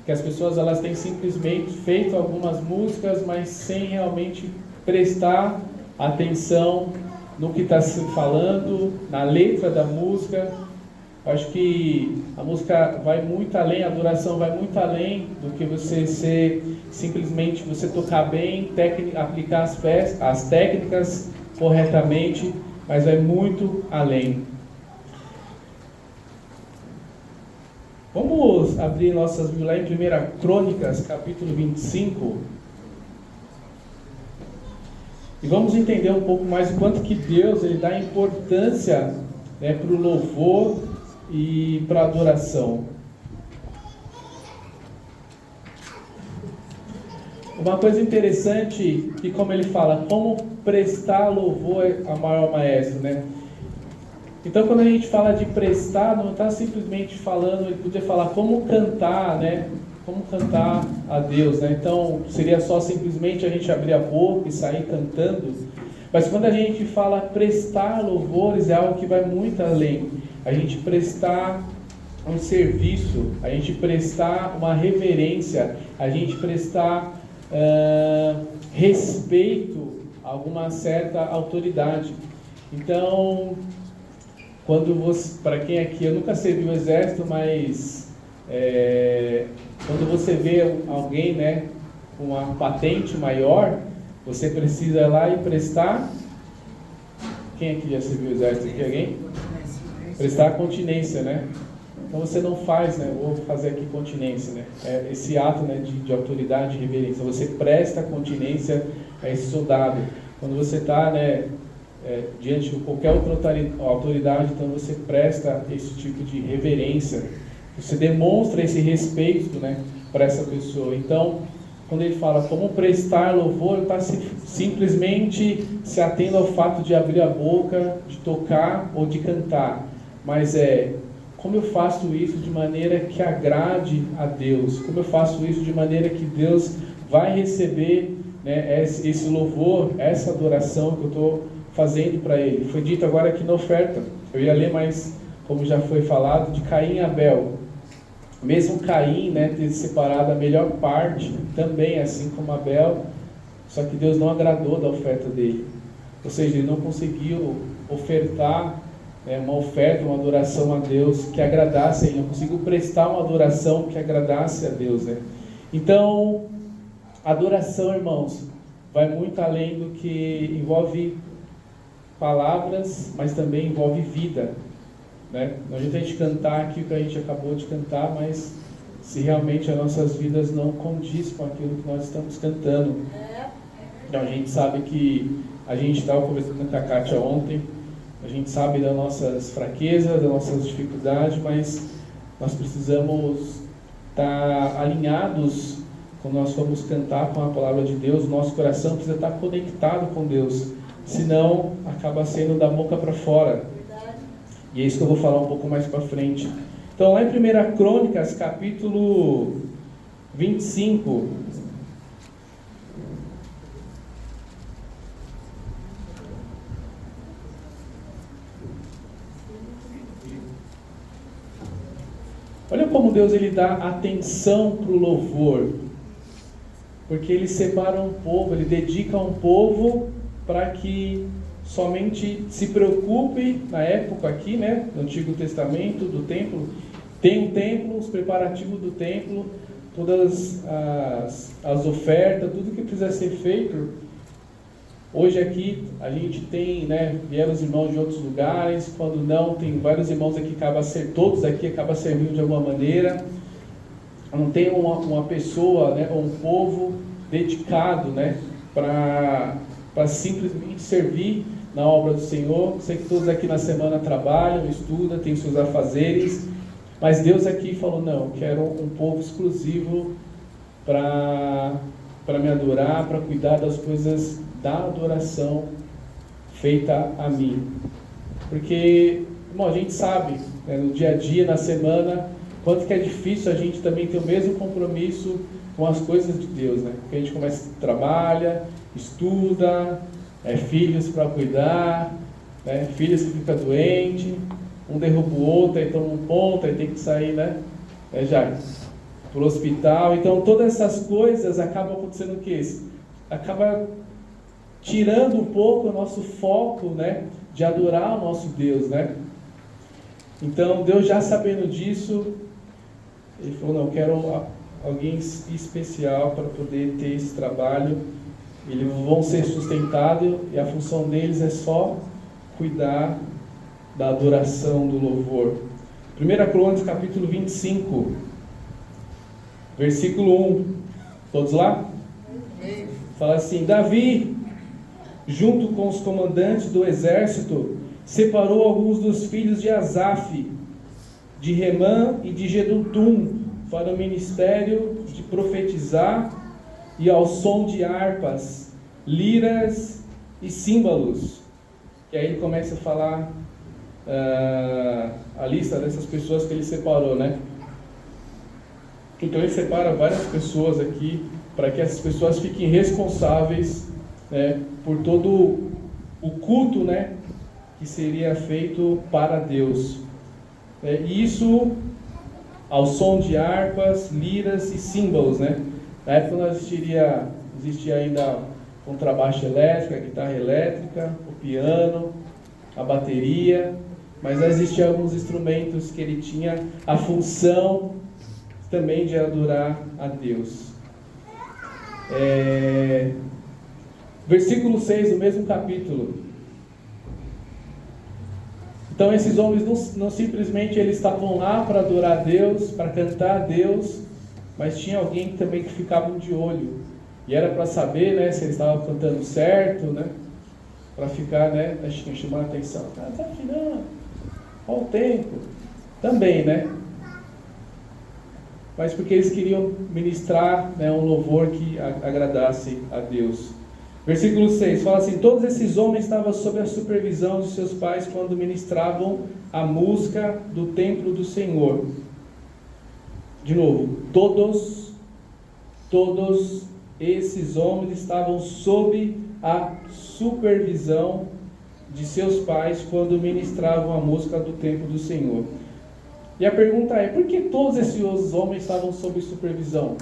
as pessoas elas têm simplesmente feito algumas músicas, mas sem realmente prestar atenção no que está se falando, na letra da música. Eu acho que a música vai muito além, a adoração vai muito além do que você simplesmente você tocar bem, aplicar as técnicas corretamente, mas vai muito além. Vamos abrir nossas Bíblias lá em 1 Crônicas, capítulo 25. E vamos entender um pouco mais o quanto que Deus ele dá importância, né, para o louvor e para a adoração. Uma coisa interessante que, como ele fala, como prestar louvor ao maior maestro, né? Então, quando a gente fala de prestar, não está simplesmente falando, ele podia falar como cantar, né? Como cantar a Deus, né? Então, seria só simplesmente a gente abrir a boca e sair cantando. Mas quando a gente fala prestar louvores, é algo que vai muito além. A gente prestar um serviço, a gente prestar uma reverência, a gente prestar respeito a alguma certa autoridade. Então, para quem aqui, eu nunca servi no exército, mas quando você vê alguém, né, com uma patente maior, você precisa ir lá e prestar. Quem aqui já serviu o exército? Aqui, alguém? Prestar continência, né? Então você não faz, né? Vou fazer aqui continência, né? Esse ato, né, de autoridade e reverência. Você presta continência a esse soldado. Quando você está, né, diante de qualquer outra autoridade, então você presta esse tipo de reverência. Você demonstra esse respeito, né, para essa pessoa. Então, quando ele fala como prestar louvor, ele está simplesmente se atendo ao fato de abrir a boca, de tocar ou de cantar. Mas como eu faço isso de maneira que agrade a Deus? Como eu faço isso de maneira que Deus vai receber, né, esse louvor, essa adoração que eu estou fazendo para Ele? Foi dito agora aqui na oferta. Eu ia ler, mas como já foi falado, de Caim e Abel. Mesmo Caim, né, ter separado a melhor parte, também assim como Abel, só que Deus não agradou da oferta dele. Ou seja, ele não conseguiu ofertar uma oferta, uma adoração a Deus que agradasse a ele, não conseguiu prestar uma adoração que agradasse a Deus, né? Então, adoração, irmãos, vai muito além do que envolve palavras, mas também envolve vida, né? Não adianta a gente cantar aqui o que a gente acabou de cantar, mas se realmente as nossas vidas não condiz com aquilo que nós estamos cantando. Então, a gente sabe que a gente estava conversando com a Kátia ontem, a gente sabe das nossas fraquezas, das nossas dificuldades, mas nós precisamos estar alinhados quando nós formos cantar com a palavra de Deus. O nosso coração precisa estar conectado com Deus, senão acaba sendo da boca para fora. E é isso que eu vou falar um pouco mais para frente. Então, lá em 1 Crônicas, capítulo 25... Olha como Deus ele dá atenção para o louvor, porque ele separa um povo, ele dedica um povo para que somente se preocupe, na época aqui, né, no Antigo Testamento, do templo, tem um templo, os preparativos do templo, todas as ofertas, tudo que precisa ser feito. Hoje aqui a gente tem, né, vieram os irmãos de outros lugares, quando não, tem vários irmãos aqui, todos aqui acabam servindo de alguma maneira. Não tem uma pessoa, né, ou um povo dedicado, né, para simplesmente servir na obra do Senhor. Sei que todos aqui na semana trabalham, estudam, têm seus afazeres, mas Deus aqui falou, não, eu quero um povo exclusivo para me adorar, para cuidar das coisas da adoração feita a mim. Porque Irmão, a gente sabe, né, no dia a dia, na semana, quanto que é difícil a gente também ter o mesmo compromisso com as coisas de Deus, né? Porque a gente trabalha, estuda, filhos para cuidar, né? Filhos que ficam doentes, um derruba o outro, aí toma um ponto, aí tem que sair, né? Já para o hospital. Então, todas essas coisas acabam acontecendo o quê? Acaba tirando um pouco o nosso foco, né? De adorar o nosso Deus, né? Então, Deus já sabendo disso, Ele falou, não, eu quero alguém especial para poder ter esse trabalho. Eles vão ser sustentados e a função deles é só cuidar da adoração, do louvor. 1 Crônicas, capítulo 25, versículo 1. Todos lá? Fala assim: Davi, junto com os comandantes do exército, separou alguns dos filhos de Asaf, de Remã e de Jedutum, para o ministério de profetizar e ao som de harpas, liras e símbolos. E aí ele começa a falar a lista dessas pessoas que ele separou, né? Então ele separa várias pessoas aqui, para que essas pessoas fiquem responsáveis, né, por todo o culto, né, que seria feito para Deus. E isso ao som de harpas, liras e símbolos, né? Na época não existia ainda contrabaixo elétrico, a guitarra elétrica, o piano, a bateria, mas existiam alguns instrumentos que ele tinha a função também de adorar a Deus. Versículo 6 do mesmo capítulo. Então esses homens não simplesmente eles estavam lá para adorar a Deus, para cantar a Deus, mas tinha alguém também que ficava de olho. E era para saber, né, se eles estavam cantando certo, né, para ficar, né, chamando a atenção. Está afinando, olha o tempo. Também, né? Mas porque eles queriam ministrar, né, um louvor que agradasse a Deus. Versículo 6 fala assim: todos esses homens estavam sob a supervisão de seus pais quando ministravam a música do templo do Senhor. De novo, todos esses homens estavam sob a supervisão de seus pais quando ministravam a música do templo do Senhor. E a pergunta é: por que todos esses homens estavam sob supervisão?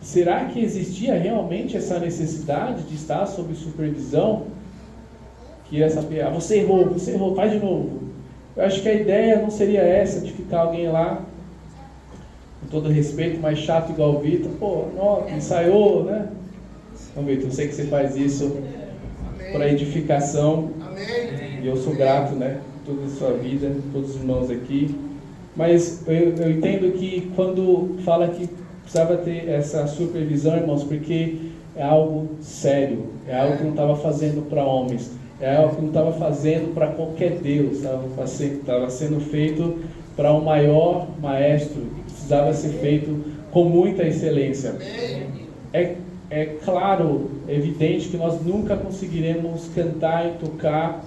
Será que existia realmente essa necessidade de estar sob supervisão? Que você errou, faz de novo. Eu acho que a ideia não seria essa, de ficar alguém lá, com todo respeito, mais chato igual o Vitor. Pô, não, ensaiou, né? Então, Vitor, eu sei que você faz isso para edificação. E eu sou grato, né? Por toda a sua vida, todos os irmãos aqui. Mas eu entendo que quando fala que precisava ter essa supervisão, irmãos, porque é algo sério, é algo que não estava fazendo para homens, é algo que não estava fazendo para qualquer Deus, estava sendo feito para um maior maestro, precisava ser feito com muita excelência. É claro, é evidente que nós nunca conseguiremos cantar e tocar,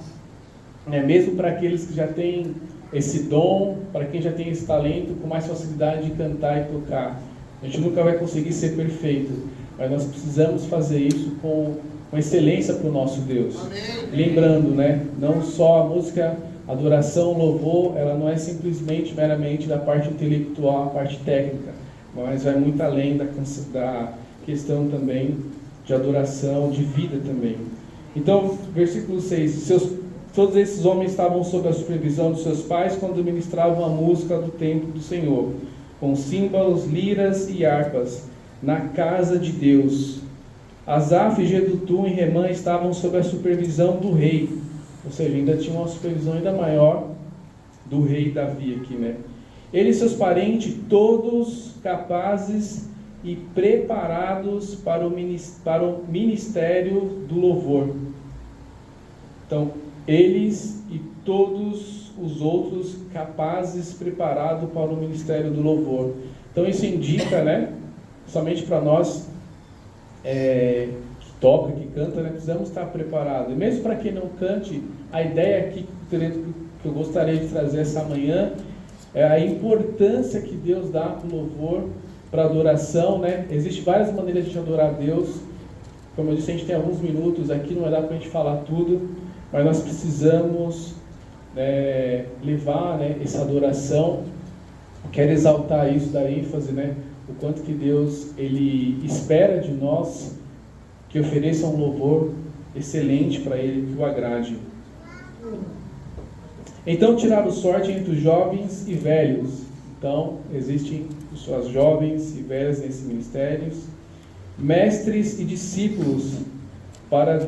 né, mesmo para aqueles que já têm esse dom, para quem já tem esse talento, com mais facilidade de cantar e tocar. A gente nunca vai conseguir ser perfeito, mas nós precisamos fazer isso com excelência para o nosso Deus. Amém. Lembrando, né, não só a música, a adoração, o louvor, ela não é simplesmente, meramente da parte intelectual, a parte técnica, mas vai muito além da questão também de adoração, de vida também. Então, versículo 6, todos esses homens estavam sob a supervisão de seus pais quando ministravam a música do templo do Senhor, com símbolos, liras e harpas, na casa de Deus. Asaf, Jedutum e Remã estavam sob a supervisão do rei, ou seja, ainda tinha uma supervisão ainda maior do rei Davi aqui, né? Ele e seus parentes, todos capazes e preparados para o ministério do louvor. Então, eles e todos os outros capazes, preparados para o ministério do louvor. Então isso indica, né, somente para nós que toca, que canta, né, precisamos estar preparados. E mesmo para quem não cante, a ideia aqui que eu gostaria de trazer essa manhã é a importância que Deus dá para o louvor, para a adoração, né? Existem várias maneiras de adorar a Deus. Como eu disse, a gente tem alguns minutos aqui, não vai dar para a gente falar tudo, mas nós precisamos levar, né, essa adoração. Eu quero exaltar isso, dar ênfase, né, o quanto que Deus ele espera de nós que ofereça um louvor excelente para Ele, que o agrade. Então tiraram sorte entre os jovens e velhos. Então existem pessoas jovens e velhas nesses ministérios, mestres e discípulos, para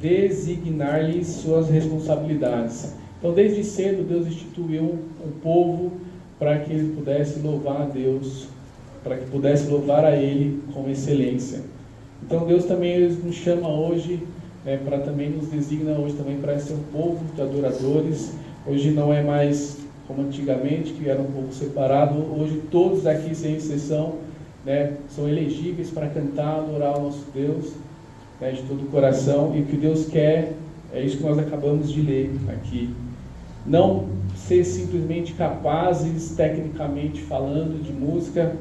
designar-lhes suas responsabilidades. Então, desde cedo, Deus instituiu um povo para que ele pudesse louvar a Deus, para que pudesse louvar a Ele com excelência. Então, Deus também nos chama hoje, para também nos designa hoje também para ser um povo de adoradores. Hoje não é mais como antigamente, que era um povo separado. Hoje todos aqui, sem exceção, né, são elegíveis para cantar, adorar o nosso Deus, né, de todo o coração. E o que Deus quer é isso que nós acabamos de ler aqui. Não ser simplesmente capazes, tecnicamente falando, de música,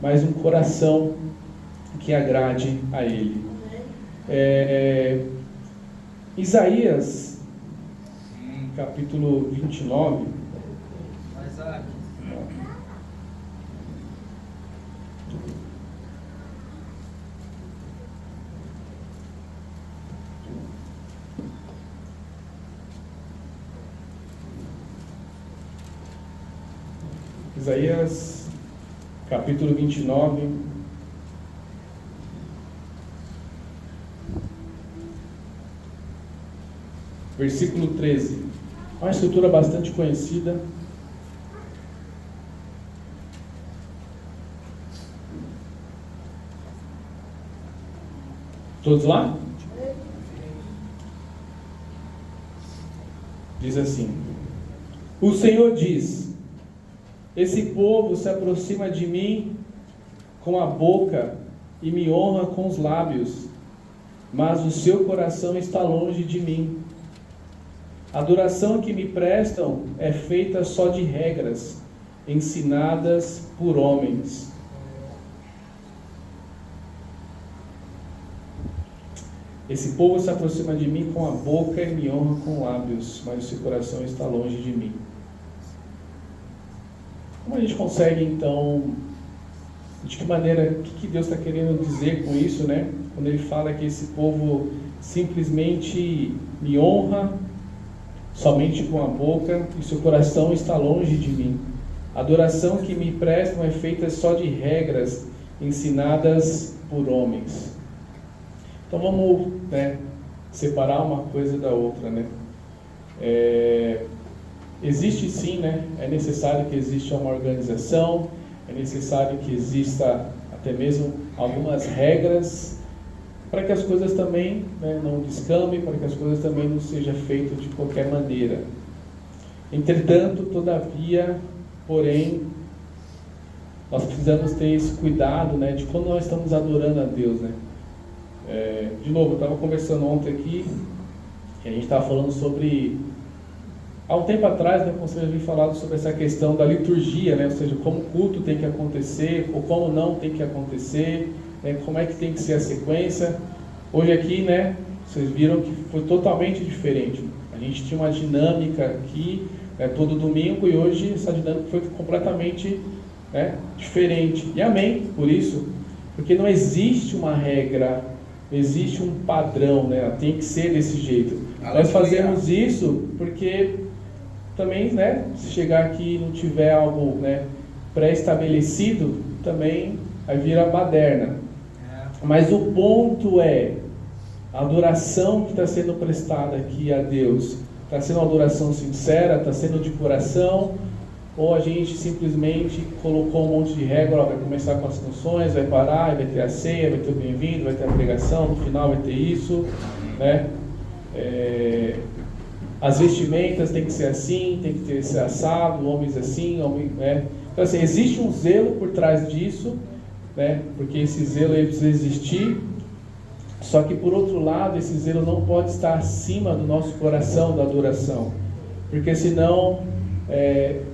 mas um coração que agrade a Ele. Isaías, capítulo 29. Isaías, capítulo 29, versículo 13. Uma escritura bastante conhecida. Todos lá? Diz assim: o Senhor diz: esse povo se aproxima de mim com a boca e me honra com os lábios, mas o seu coração está longe de mim. A adoração que me prestam é feita só de regras, ensinadas por homens. Esse povo se aproxima de mim com a boca e me honra com lábios, mas o seu coração está longe de mim. Como a gente consegue, então, de que maneira, o que Deus está querendo dizer com isso, né? Quando Ele fala que esse povo simplesmente me honra somente com a boca e seu coração está longe de mim. A adoração que me prestam é feita só de regras ensinadas por homens. Então vamos, né, separar uma coisa da outra, né? Existe sim, né? É necessário que exista uma organização, é necessário que exista até mesmo algumas regras para que as coisas também, né, não descambem, para que as coisas também não sejam feitas de qualquer maneira. Entretanto, todavia, porém, nós precisamos ter esse cuidado, né, de quando nós estamos adorando a Deus, né? De novo, eu estava conversando ontem aqui, e a gente estava falando sobre... Há um tempo atrás, né, o conselho havia falado sobre essa questão da liturgia, né, ou seja, como o culto tem que acontecer, ou como não tem que acontecer, né, como é que tem que ser a sequência. Hoje aqui, né, vocês viram que foi totalmente diferente. A gente tinha uma dinâmica aqui, né, todo domingo, e hoje essa dinâmica foi completamente, né, diferente. E amém por isso, porque não existe uma regra, não existe um padrão, né, tem que ser desse jeito. Nós fazemos isso porque também, né, se chegar aqui e não tiver algo, né, pré-estabelecido, também vai virar baderna. Mas o ponto é, a adoração que está sendo prestada aqui a Deus, está sendo uma adoração sincera, está sendo de coração, ou a gente simplesmente colocou um monte de regra, vai começar com as canções, vai parar, vai ter a ceia, vai ter o bem-vindo, vai ter a pregação, no final vai ter isso, né? As vestimentas tem que ser assim, tem que ser assado, homens assim, homem, né? Então assim, existe um zelo por trás disso, né? Porque esse zelo aí precisa existir, só que por outro lado, esse zelo não pode estar acima do nosso coração, da adoração, porque senão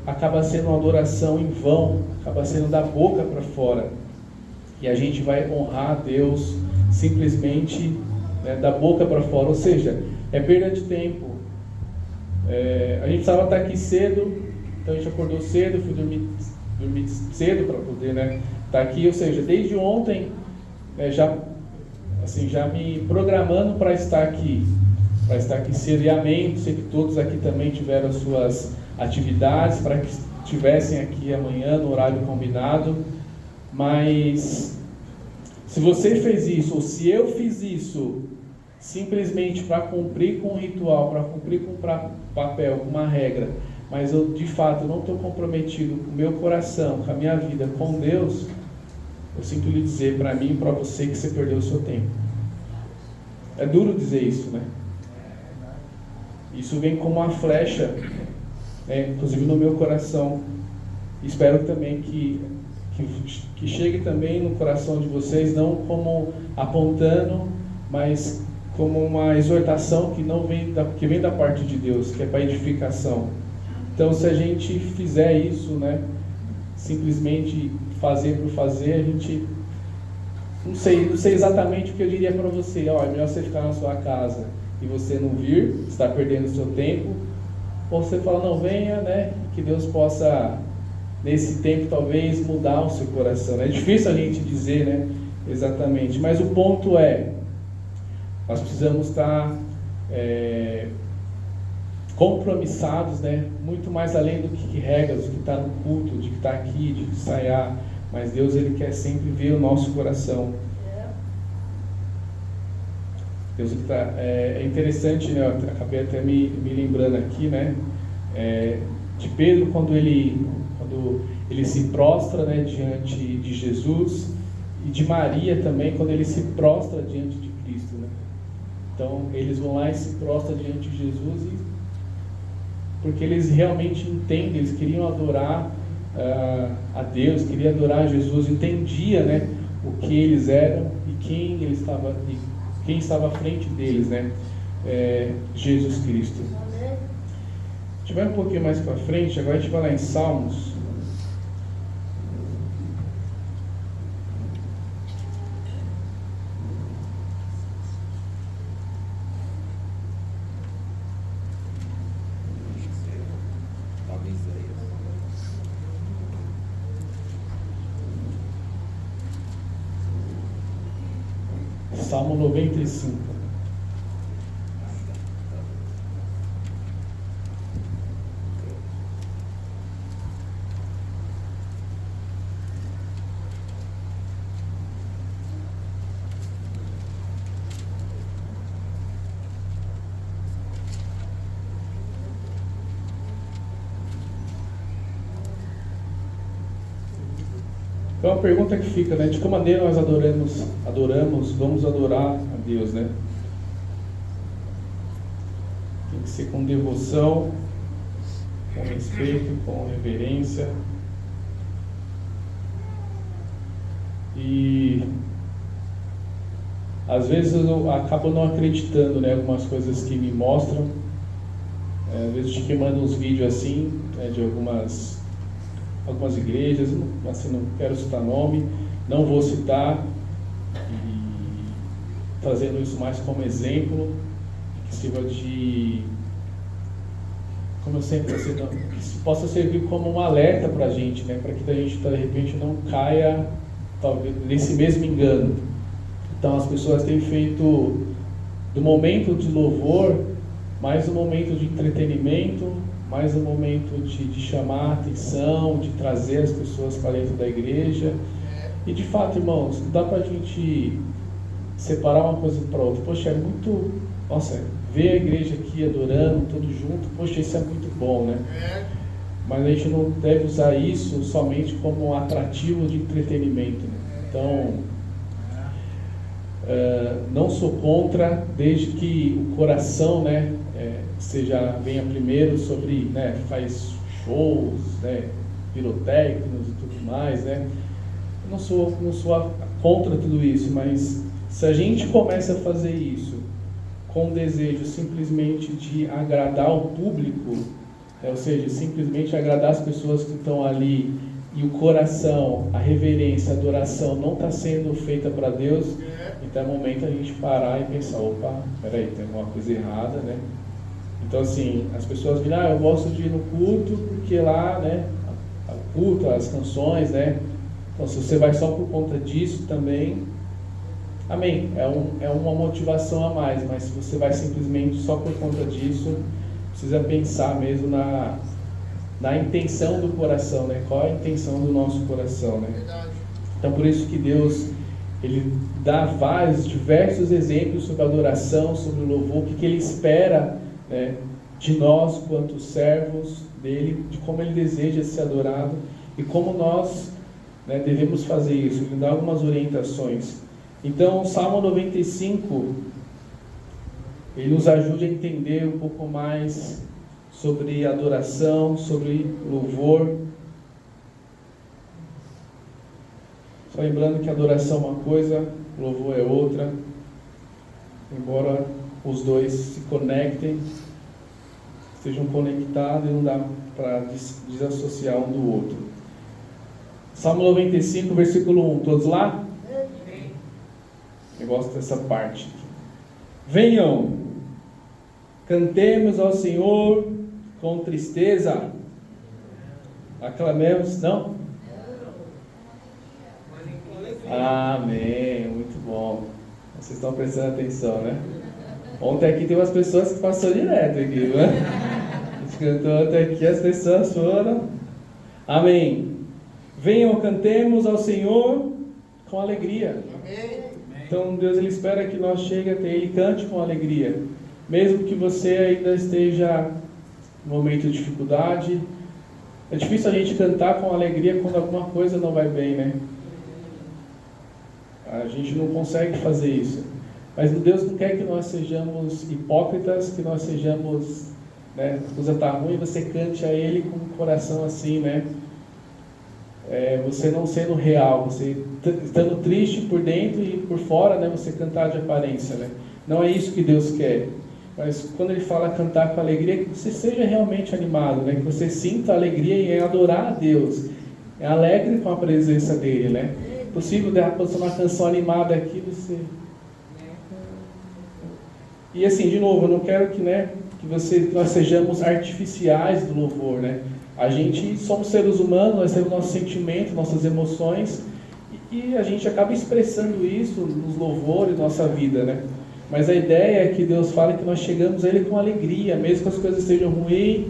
acaba sendo uma adoração em vão, acaba sendo da boca para fora, e a gente vai honrar a Deus simplesmente, né, da boca para fora, ou seja, é perda de tempo. A gente precisava estar aqui cedo, então a gente acordou cedo, fui dormir cedo para poder, né, estar aqui, ou seja, desde ontem já me programando para estar aqui cedo, e amém, sei que todos aqui também tiveram as suas atividades para que estivessem aqui amanhã no horário combinado, mas se você fez isso, ou se eu fiz isso simplesmente para cumprir com um ritual, para cumprir com um papel, com uma regra, mas eu de fato não estou comprometido com o meu coração, com a minha vida, com Deus, eu sinto lhe dizer para mim e para você que você perdeu o seu tempo. É duro dizer isso, né? Isso vem como uma flecha, né, inclusive no meu coração. Espero também que chegue também no coração de vocês, não como apontando, mas como uma exortação que vem da parte de Deus, que é para edificação. Então, se a gente fizer isso, né, simplesmente fazer por fazer, a gente não sei exatamente o que eu diria para você. É melhor você ficar na sua casa e você não vir, está perdendo o seu tempo, ou você fala, não, venha, né, que Deus possa nesse tempo talvez mudar o seu coração, né? É difícil a gente dizer, né, exatamente, mas o ponto nós precisamos estar compromissados, né, muito mais além do que regras, do que está no culto, de que está aqui, de ensaiar, mas Deus, Ele quer sempre ver o nosso coração. Deus, é interessante, né, eu acabei até me lembrando aqui, né, de Pedro quando ele se prostra, né, diante de Jesus, e de Maria também quando ele se prostra diante de Cristo, né? Então eles vão lá e se prostram diante de Jesus, porque eles realmente entendem, eles queriam adorar a Deus, queriam adorar a Jesus, entendia, né, o que eles eram e quem estava à frente deles, né? Jesus Cristo. A gente vai um pouquinho mais para frente, agora a gente vai lá em Salmos. Salmo 95. Então a pergunta que fica, né, de que maneira nós vamos adorar a Deus, né? Tem que ser com devoção, com respeito, com reverência. E às vezes eu acabo não acreditando, né, algumas coisas que me mostram. Às vezes eu te mando uns vídeos assim, né, de algumas igrejas, assim, não quero citar nome, não vou citar, e trazendo isso mais como exemplo, que sirva de, como eu sempre digo, que possa servir como um alerta para a gente, né, para que a gente de repente não caia talvez nesse mesmo engano. Então as pessoas têm feito do momento de louvor mais um momento de entretenimento, mais um momento de chamar a atenção, de trazer as pessoas para dentro da igreja. E de fato, irmãos, não dá para a gente separar uma coisa para outra. Poxa, é muito... Nossa, ver a igreja aqui adorando, tudo junto, poxa, isso é muito bom, né? Mas a gente não deve usar isso somente como um atrativo de entretenimento, né? Então, não sou contra, desde que o coração, né, venha primeiro sobre, né, faz shows, né, pirotécnicos e tudo mais, né? Eu não sou contra tudo isso, mas se a gente começa a fazer isso com o desejo simplesmente de agradar o público, Ou seja, simplesmente agradar as pessoas que estão ali e o coração, a reverência, a adoração não está sendo feita para Deus, então é momento a gente parar e pensar, opa, peraí, tem alguma coisa errada, né? Então assim, as pessoas viram, eu gosto de ir no culto porque lá, né, o culto, as canções, né? Então se você vai só por conta disso também, amém, é uma motivação a mais, mas se você vai simplesmente só por conta disso, precisa pensar mesmo na intenção do coração, né? Qual é a intenção do nosso coração, né? Então por isso que Deus, Ele dá diversos exemplos sobre a adoração, sobre o louvor, o que Ele espera, né, de nós quanto servos dele, de como Ele deseja ser adorado e como nós, né, devemos fazer isso. Ele dá algumas orientações. Então o Salmo 95, ele nos ajuda a entender um pouco mais sobre adoração, sobre louvor. Só lembrando que adoração é uma coisa, louvor é outra. Embora os dois se conectem, estejam conectados e não dá para desassociar um do outro. Salmo 95, versículo 1. Todos lá? Eu gosto dessa parte. Venham, cantemos ao Senhor com tristeza. Aclamemos, não? Amém, muito bom. Vocês estão prestando atenção, né? Ontem aqui tem umas pessoas que passou direto aqui, né? A gente cantou até aqui, as pessoas foram. Amém. Venham, cantemos ao Senhor com alegria. Então Deus, Ele espera que nós cheguemos até Ele e cante com alegria. Mesmo que você ainda esteja no momento de dificuldade. É difícil a gente cantar com alegria quando alguma coisa não vai bem, né? A gente não consegue fazer isso. Mas Deus não quer que nós sejamos hipócritas, que nós sejamos, né, a coisa está ruim, você cante a Ele com o coração assim, né? Você não sendo real, você estando triste por dentro e por fora, né, você cantar de aparência, né? Não é isso que Deus quer. Mas quando Ele fala cantar com alegria, que você seja realmente animado, né? Que você sinta alegria em adorar a Deus. É alegre com a presença dEle, né? É possível derrapar uma canção animada aqui, você... E assim, de novo, eu não quero que, né, que nós sejamos artificiais do louvor, né? A gente somos seres humanos, nós temos nossos sentimentos, nossas emoções, e a gente acaba expressando isso nos louvores, nossa vida, né? Mas a ideia é que Deus fala que nós chegamos a Ele com alegria, mesmo que as coisas estejam ruins,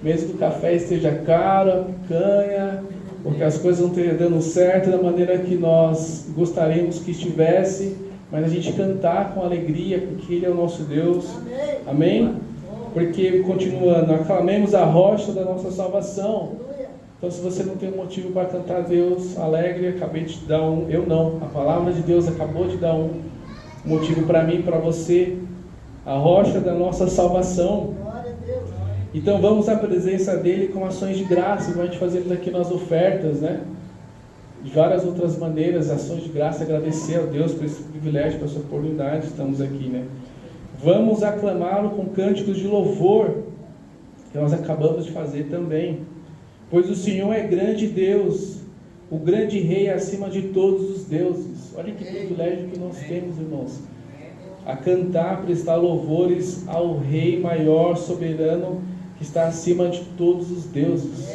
mesmo que o café esteja caro, a picanha, porque as coisas não estejam dando certo da maneira que nós gostaríamos que estivesse, mas a gente cantar com alegria, porque Ele é o nosso Deus. Amém? Porque, continuando, aclamemos a rocha da nossa salvação. Então, se você não tem um motivo para cantar a Deus alegre, acabei de dar um, eu não, a palavra de Deus acabou de dar um motivo para mim e para você, a rocha da nossa salvação. Então vamos à presença dEle com ações de graça, igual a gente fazemos aqui nas ofertas, né? De várias outras maneiras, ações de graça, agradecer a Deus por esse privilégio, por essa oportunidade, estamos aqui, né? Vamos aclamá-lo com cânticos de louvor, que nós acabamos de fazer também. Pois o Senhor é grande Deus, o grande Rei acima de todos os deuses. Olha que privilégio que nós temos, irmãos. A cantar, prestar louvores ao Rei maior, soberano, que está acima de todos os deuses.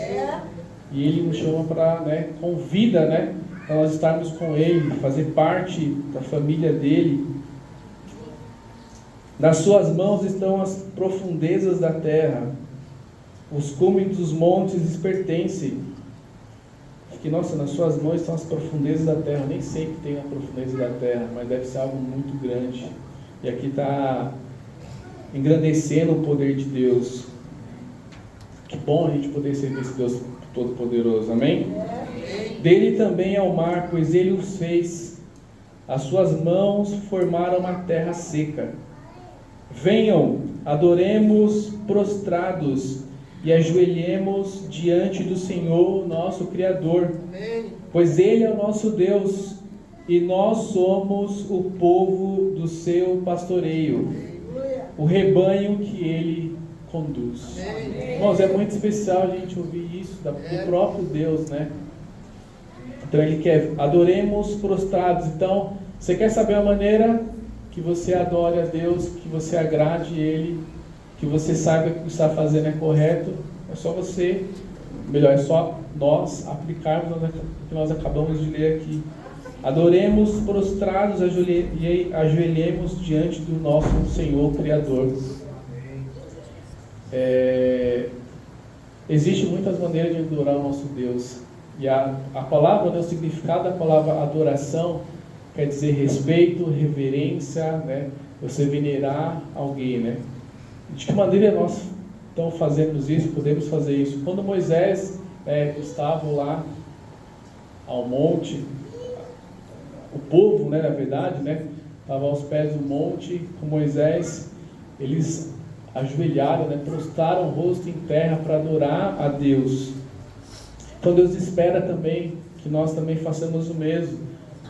E Ele nos chama para, né, convida, né, para nós estarmos com Ele, fazer parte da família dEle. Nas suas mãos estão as profundezas da terra, os cumes dos montes lhes pertencem. Que, nossa, nas suas mãos estão as profundezas da terra. Eu nem sei que tem a profundeza da terra, mas deve ser algo muito grande. E aqui está engrandecendo o poder de Deus. Que bom a gente poder servir esse Deus Todo-Poderoso, amém? Dele também é o mar, pois Ele os fez. As suas mãos formaram uma terra seca. Venham, adoremos prostrados e ajoelhemos diante do Senhor, nosso Criador. Pois Ele é o nosso Deus e nós somos o povo do seu pastoreio, o rebanho que Ele conduz. Irmãos, é muito especial a gente ouvir isso do próprio Deus, né? Então ele quer, adoremos prostrados. Então, você quer saber a maneira que você adore a Deus, que você agrade Ele, que você saiba que o que está fazendo é correto? É só você, melhor, é só nós aplicarmos o que nós acabamos de ler aqui. Adoremos prostrados e ajoelhemos diante do nosso Senhor Criador. Existem muitas maneiras de adorar o nosso Deus. E a palavra, né, o significado da palavra adoração quer dizer respeito, reverência, né? Você venerar alguém, né? De que maneira nós então fazemos isso, podemos fazer isso? Quando Moisés estava lá ao monte, o povo, né, na verdade, né, estava aos pés do monte com Moisés, eles ajoelharam, né, prostraram o rosto em terra para adorar a Deus. Então Deus espera também que nós também façamos o mesmo,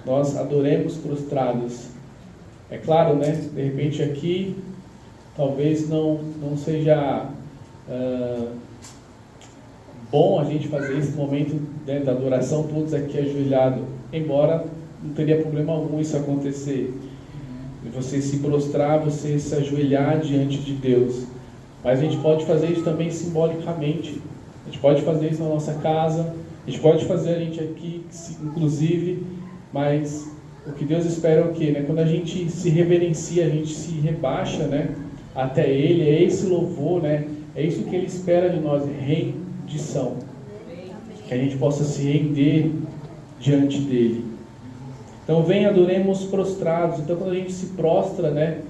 nós adoremos prostrados. É claro, né, de repente aqui talvez não seja bom a gente fazer esse momento, né, da adoração, todos aqui ajoelhados, embora não teria problema algum isso acontecer, você se prostrar, você se ajoelhar diante de Deus. Mas a gente pode fazer isso também simbolicamente. A gente pode fazer isso na nossa casa, a gente pode fazer a gente aqui, inclusive, mas o que Deus espera é o quê? Né? Quando a gente se reverencia, a gente se rebaixa, né, até Ele, é esse louvor, né? É isso que Ele espera de nós, rendição. Que a gente possa se render diante dEle. Então, adoremos prostrados. Então, quando a gente se prostra, né?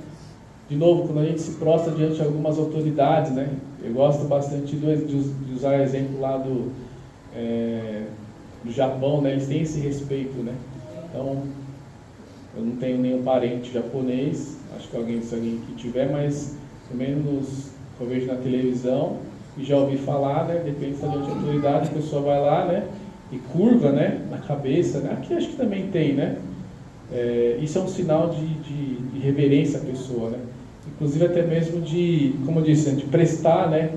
De novo, quando a gente se prostra diante de algumas autoridades, né? Eu gosto bastante de usar o exemplo lá do Japão, né? Eles têm esse respeito, né? Então, eu não tenho nenhum parente japonês, acho que se alguém que tiver, mas pelo menos eu vejo na televisão e já ouvi falar, né? Depende da autoridade, a pessoa vai lá, né? E curva, né, na cabeça, né? Aqui acho que também tem, né? Isso é um sinal de reverência à pessoa, né? Inclusive até mesmo de, como eu disse, de prestar, né,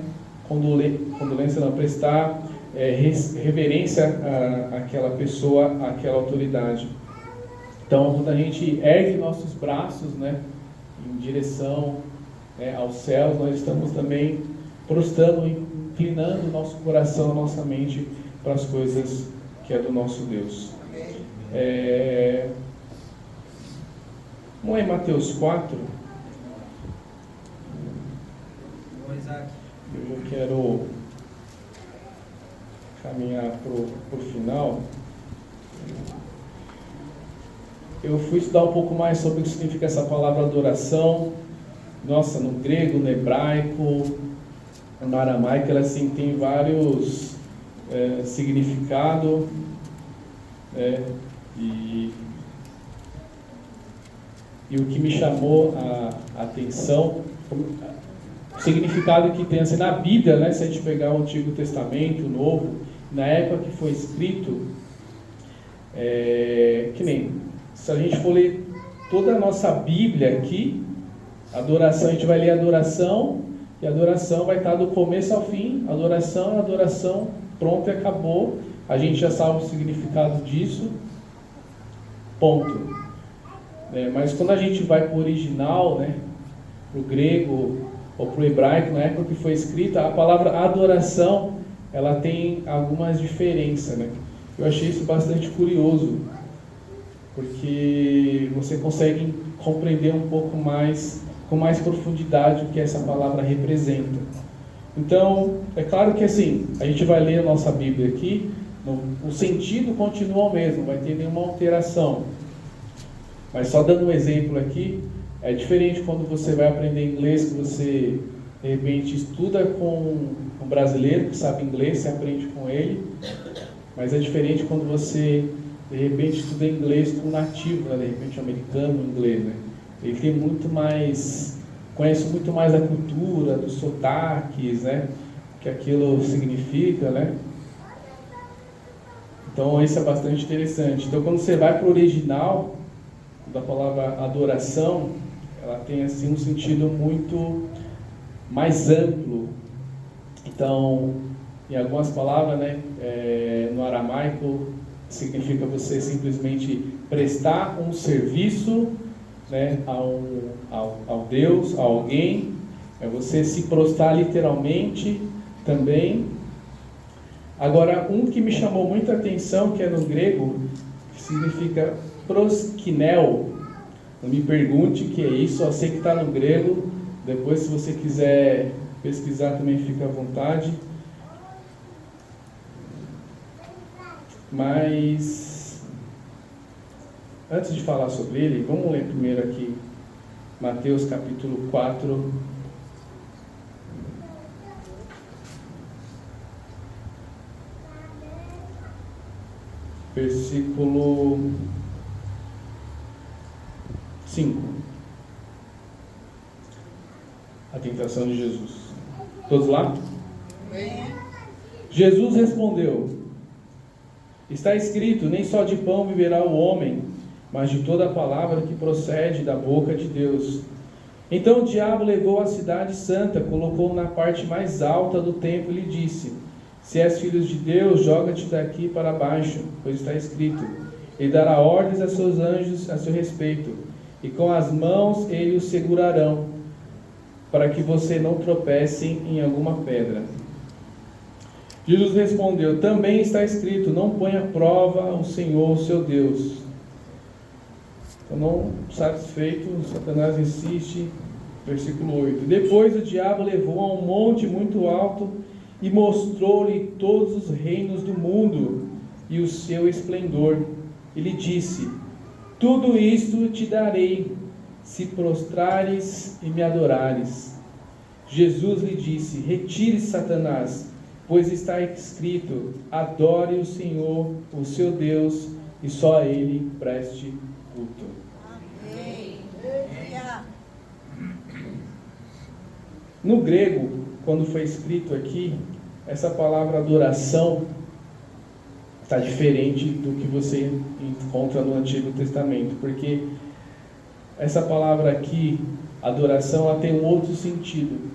condolência não, prestar reverência àquela pessoa, àquela autoridade. Então, quando a gente ergue nossos braços, né, em direção, né, aos céus, nós estamos também prostrando, inclinando o nosso coração, a nossa mente para as coisas que é do nosso Deus. Vamos lá em Mateus 4. Eu quero caminhar para o final. Eu fui estudar um pouco mais sobre o que significa essa palavra adoração. Nossa, no grego, no hebraico, no aramaico, ela assim, tem vários significados. E o que me chamou a atenção, o significado que tem assim, na Bíblia, né, se a gente pegar o Antigo Testamento, o Novo, na época que foi escrito, que nem, se a gente for ler toda a nossa Bíblia aqui, adoração, a gente vai ler adoração, e a adoração vai estar do começo ao fim, adoração, pronto e acabou, a gente já sabe o significado disso, ponto. Mas quando a gente vai para o original, né, para o grego ou para o hebraico, na época que foi escrita, a palavra adoração, ela tem algumas diferenças, né? Eu achei isso bastante curioso, porque você consegue compreender um pouco mais, com mais profundidade, o que essa palavra representa. Então, é claro que assim, a gente vai ler a nossa Bíblia aqui, o sentido continua o mesmo, não vai ter nenhuma alteração. Mas só dando um exemplo aqui, é diferente quando você vai aprender inglês, que você, de repente, estuda com um brasileiro que sabe inglês, você aprende com ele. Mas é diferente quando você, de repente, estuda inglês com um nativo, né? De repente, um americano, inglês, né? Ele tem muito mais, conhece muito mais da cultura, dos sotaques, né? O que aquilo significa, né? Então, isso é bastante interessante. Então, quando você vai para o original da palavra adoração, ela tem assim um sentido muito mais amplo. Então, em algumas palavras, né, no aramaico, significa você simplesmente prestar um serviço, né, ao Deus, a alguém. É você se prostrar literalmente também. Agora, um que me chamou muita atenção, que é no grego, que significa proskinel. Não me pergunte o que é isso, só sei que está no grego. Depois, se você quiser pesquisar, também fica à vontade. Mas, antes de falar sobre ele, vamos ler primeiro aqui Mateus capítulo 4, versículo 5. A tentação de Jesus. Todos lá? Jesus respondeu: está escrito, nem só de pão viverá o homem, mas de toda a palavra que procede da boca de Deus. Então o diabo levou a cidade santa, colocou-o na parte mais alta do templo e lhe disse: se és filho de Deus, joga-te daqui para baixo, pois está escrito: ele dará ordens a seus anjos a seu respeito, e com as mãos ele o segurarão, para que você não tropece em alguma pedra. Jesus respondeu: também está escrito, não ponha à prova o Senhor, seu Deus. Então, não satisfeito, Satanás insiste, versículo 8. Depois o diabo levou a um monte muito alto e mostrou-lhe todos os reinos do mundo e o seu esplendor. E lhe disse: tudo isto te darei, se prostrares e me adorares. Jesus lhe disse: retire-se, Satanás, pois está escrito: adore o Senhor, o seu Deus, e só a Ele preste culto. No grego, quando foi escrito aqui, essa palavra adoração está diferente do que você encontra no Antigo Testamento, porque essa palavra aqui, adoração, ela tem um outro sentido.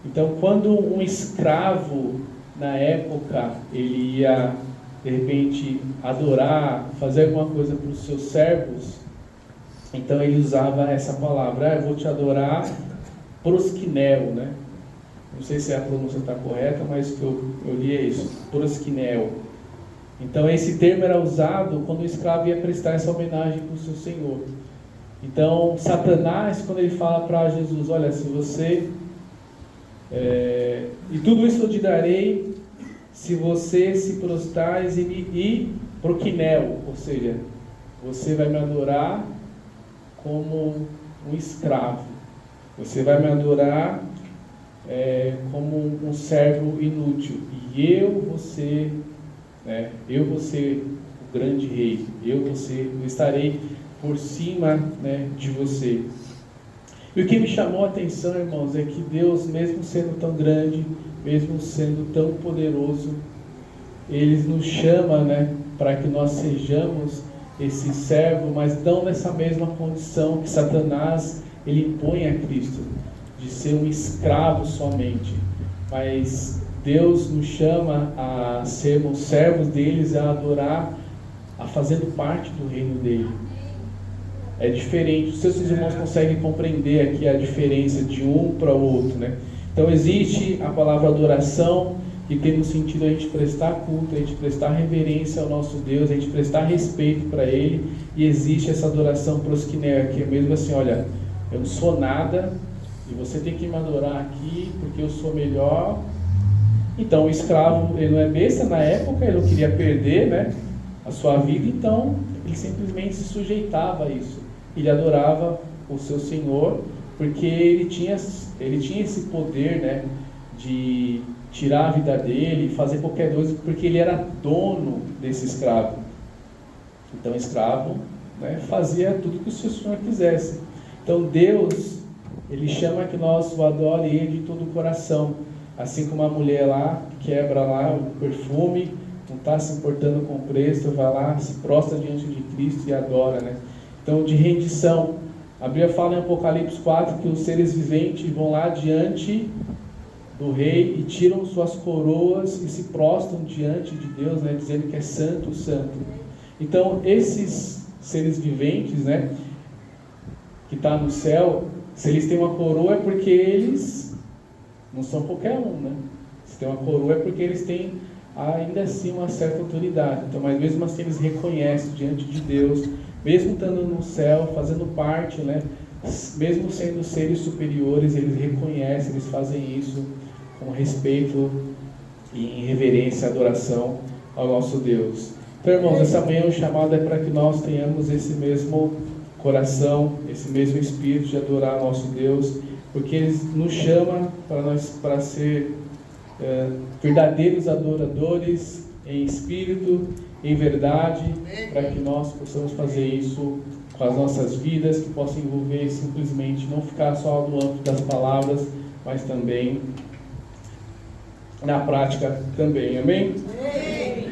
Então, quando um escravo, na época, ele ia, de repente, adorar, fazer alguma coisa para os seus servos, então ele usava essa palavra: eu vou te adorar, proskinel, né? Não sei se a pronúncia está correta, mas que eu li é isso, proskinel. Então esse termo era usado quando o escravo ia prestar essa homenagem para o seu senhor. Então Satanás, quando ele fala para Jesus: olha, se você e tudo isso eu te darei se você se prostrares e prokinel, ou seja, você vai me adorar como um escravo, você vai me adorar como um servo inútil, e eu vou ser o grande rei, eu estarei por cima, né, de você. E o que me chamou a atenção, irmãos, é que Deus, mesmo sendo tão grande, mesmo sendo tão poderoso, Ele nos chama, né, para que nós sejamos esse servo, mas não nessa mesma condição que Satanás ele impõe a Cristo, de ser um escravo somente. Mas Deus nos chama a sermos servos deles, a adorar, a fazendo parte do reino dele. É diferente. Não sei se os irmãos conseguem compreender aqui a diferença de um para o outro, né? Então existe a palavra adoração, que tem no sentido a gente prestar culto, a gente prestar reverência ao nosso Deus, a gente prestar respeito para Ele. E existe essa adoração proskinel, que é mesmo assim: olha, eu não sou nada e você tem que me adorar aqui porque eu sou melhor. Então o escravo, ele não é besta na época, ele não queria perder, né, a sua vida, então ele simplesmente se sujeitava a isso. Ele adorava o seu senhor porque ele tinha esse poder, né, de tirar a vida dele, fazer qualquer coisa, porque ele era dono desse escravo. Então o escravo, né, fazia tudo que o seu senhor quisesse. Então Deus, ele chama que nós o adore ele de todo o coração, assim como a mulher lá que quebra lá o perfume, não está se importando com o preço, vai lá, se prostra diante de Cristo e adora, né? Então, de rendição. A Bíblia fala em Apocalipse 4 que os seres viventes vão lá diante do rei e tiram suas coroas e se prostram diante de Deus, né, dizendo que é santo, santo. Então, esses seres viventes, né, que está no céu, se eles têm uma coroa é porque eles não são qualquer um, né? Se tem uma coroa é porque eles têm ainda assim uma certa autoridade. Então, mas mesmo assim eles reconhecem diante de Deus, mesmo estando no céu, fazendo parte, né? Mesmo sendo seres superiores, eles reconhecem, eles fazem isso com respeito e em reverência e adoração ao nosso Deus. Então, irmãos, essa manhã o chamado é para que nós tenhamos esse mesmo coração, esse mesmo espírito de adorar nosso Deus, porque Ele nos chama para ser verdadeiros adoradores em espírito, em verdade, para que nós possamos fazer isso com as nossas vidas, que possa envolver simplesmente, não ficar só no âmbito das palavras, mas também na prática também, amém?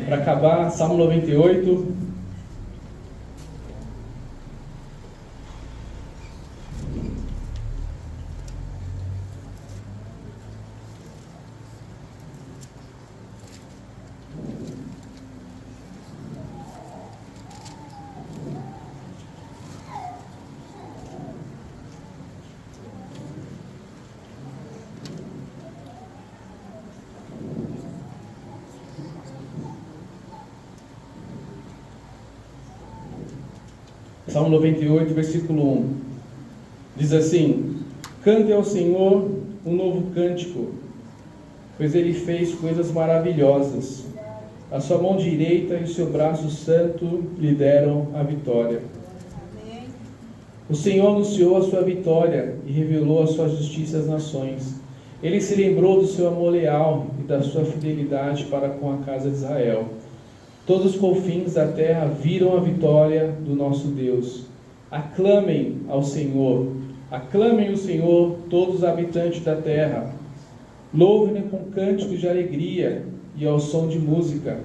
Para acabar, Salmo 98. Salmo 98, versículo 1, diz assim: cante ao Senhor um novo cântico, pois Ele fez coisas maravilhosas. A sua mão direita e o seu braço santo lhe deram a vitória. O Senhor anunciou a sua vitória e revelou a sua justiça às nações. Ele se lembrou do seu amor leal e da sua fidelidade para com a casa de Israel. Todos os confins da terra viram a vitória do nosso Deus. Aclamem ao Senhor, aclamem o Senhor, todos os habitantes da terra. Louvem-no com cânticos de alegria e ao som de música.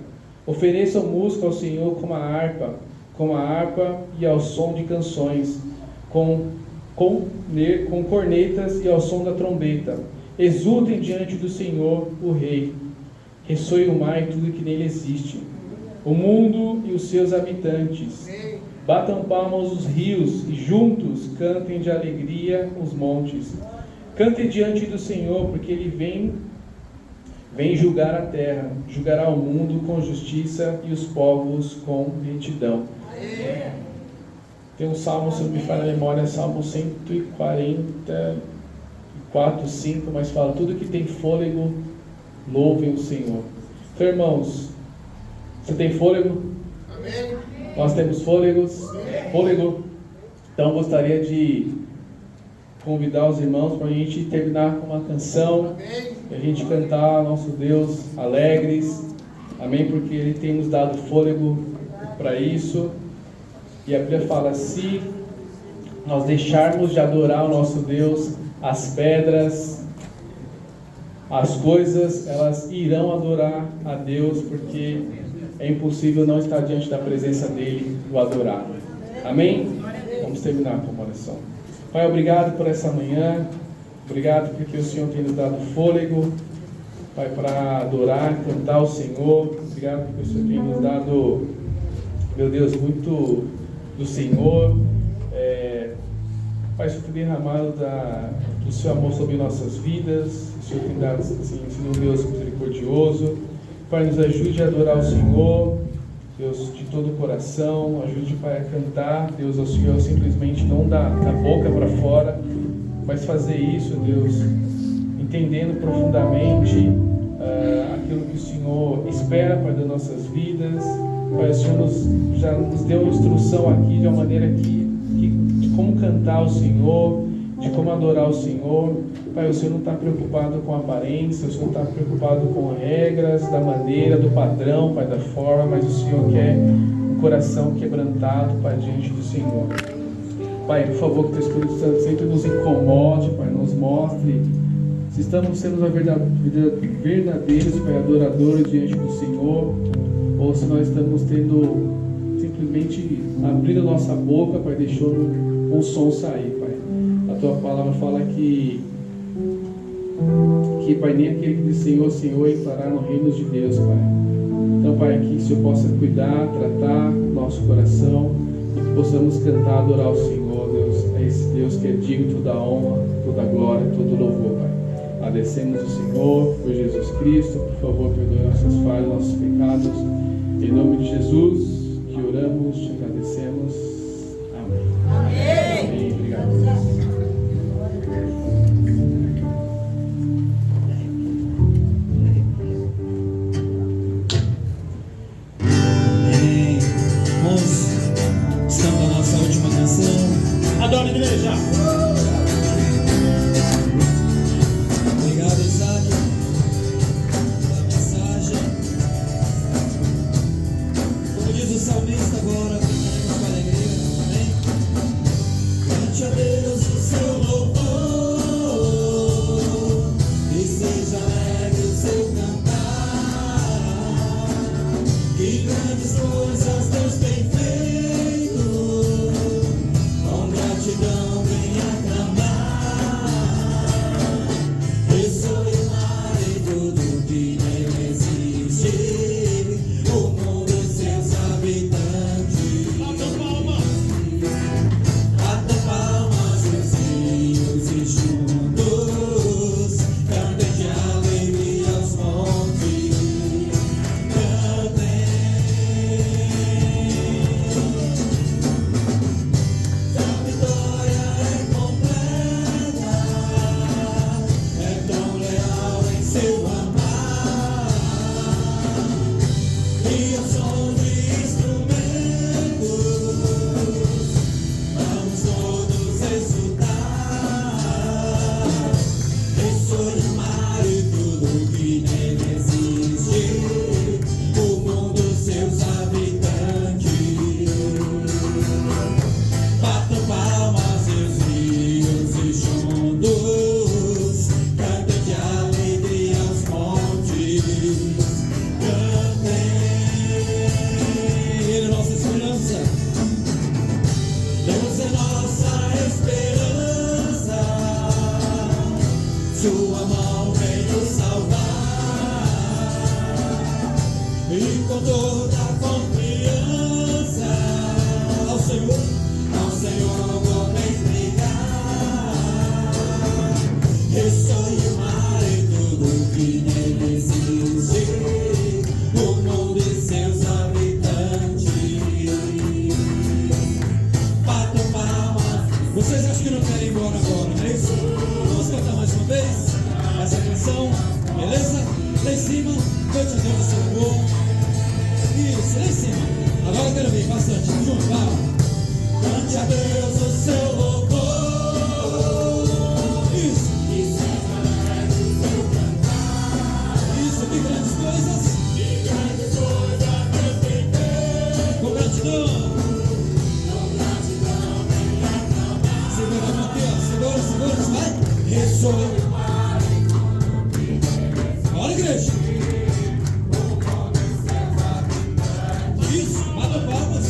Ofereçam música ao Senhor com a harpa e ao som de canções, com cornetas e ao som da trombeta. Exultem diante do Senhor, o Rei. Ressoe o mar e tudo que nele existe, o mundo e os seus habitantes. Batam palmas os rios e juntos cantem de alegria os montes. Cantem diante do Senhor, porque Ele vem julgar a terra, julgará o mundo com justiça e os povos com retidão. Tem um salmo, se não me falha a memória, Salmo 144, 5, mas fala: tudo que tem fôlego, louvem o Senhor. Então, irmãos, você tem fôlego? Amém. Nós temos fôlego. Então gostaria de convidar os irmãos para a gente terminar com uma canção. Amém. E a gente cantar ao nosso Deus alegres. Amém, porque Ele tem nos dado fôlego para isso. E a Bíblia fala: se nós deixarmos de adorar o nosso Deus, as pedras, as coisas, elas irão adorar a Deus, porque é impossível não estar diante da presença dEle e o adorar. Amém? Vamos terminar com uma oração. Pai, obrigado por essa manhã. Obrigado porque o Senhor tem nos dado fôlego, Pai, para adorar, cantar ao Senhor. Obrigado porque o Senhor tem nos dado, meu Deus, muito do Senhor. Pai, o Senhor tem derramado do seu amor sobre nossas vidas. O Senhor tem dado, assim, Senhor Deus misericordioso. Pai, nos ajude a adorar o Senhor, Deus, de todo o coração. Ajude, Pai, a cantar, Deus, ao Senhor, simplesmente não da boca para fora, mas fazer isso, Deus, entendendo profundamente aquilo que o Senhor espera, Pai, das nossas vidas. Pai, o Senhor já nos deu instrução aqui de uma maneira de como cantar ao Senhor, de como adorar o Senhor. Pai, o Senhor não está preocupado com a aparência, o Senhor não está preocupado com regras, da maneira, do padrão, Pai, da forma, mas o Senhor quer um coração quebrantado, Pai, diante do Senhor. Pai, por favor, que o Teu Espírito Santo sempre nos incomode, Pai, nos mostre se estamos sendo verdadeiros, Pai, adoradores diante do Senhor, ou se nós estamos tendo simplesmente abrindo a nossa boca, Pai, deixando um som sair, Pai. A Tua palavra fala que que, Pai, nem aquele que diz Senhor, Senhor, entrará no reino de Deus, Pai. Então, Pai, que o Senhor possa cuidar, tratar nosso coração e que possamos cantar, adorar o Senhor, Deus. É esse Deus que é digno de toda a honra, toda a glória, todo o louvor, Pai. Agradecemos o Senhor por Jesus Cristo. Por favor, perdoe nossas falhas, nossos pecados. Em nome de Jesus, que oramos, te agradecemos. Amém. Amém. Obrigado. Estamos na nossa última canção. Adoro igreja! Obrigado, Isaac, pela mensagem. Como diz o salmista agora, cantaremos com alegria, amém? Cante a Deus o seu louvor e seja alegre o seu cantar. Que grandes coisas Deus tem feito. Gratidão vem aclamar. Eu sou o mar e tudo que nele existe, o mundo e seus habitantes. Batam palmas os rios e juntos cantem de alegria aos montes. Cantem. Sua mão vem nos salvar e com toda a confiança ao Senhor vou me entregar. Eu sou o mar e tudo que nele existe, o mundo e seus habitantes. Batam palmas. Vocês acham que não querem ir embora agora, não é isso? Vamos cantar mais uma vez essa canção, beleza? Lá em cima, cante a Deus o seu amor. Isso, lá em cima. Agora eu quero ver bastante. Vamos junto, vai. Cante a Deus o seu louvor. Isso. Isso, que grandes coisas. Com gratidão. Segura a mão aqui, ó. Segura, vai. Ressoa. Bora, igreja. Isso, bata palmas.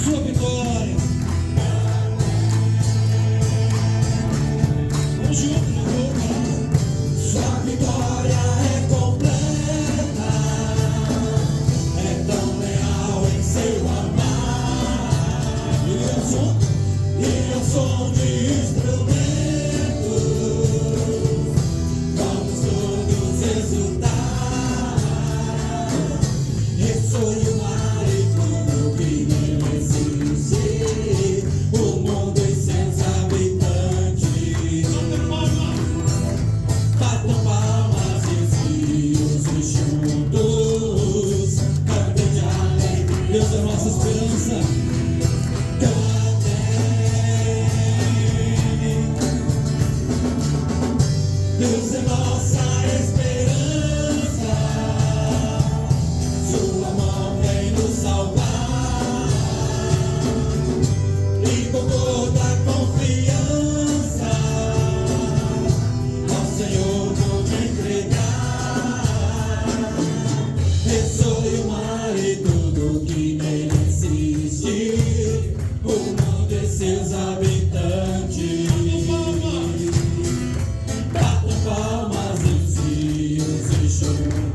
Sua vitória. Vamos juntos, sua vitória é completa. É tão leal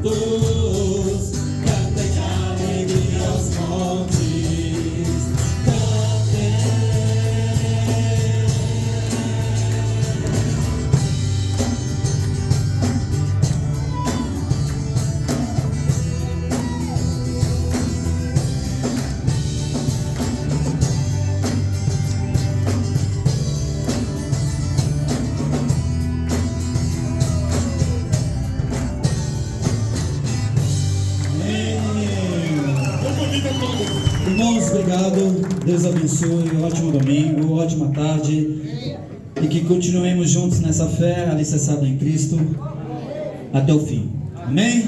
altos, cantem alegria aos montes, cantem. Irmãos, obrigado. Deus abençoe. Ótimo domingo, ótima tarde. E que continuemos juntos nessa fé, alicerçada em Cristo, até o fim. Amém?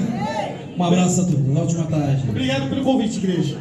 Um abraço a todos. Ótima tarde. Obrigado pelo convite, igreja.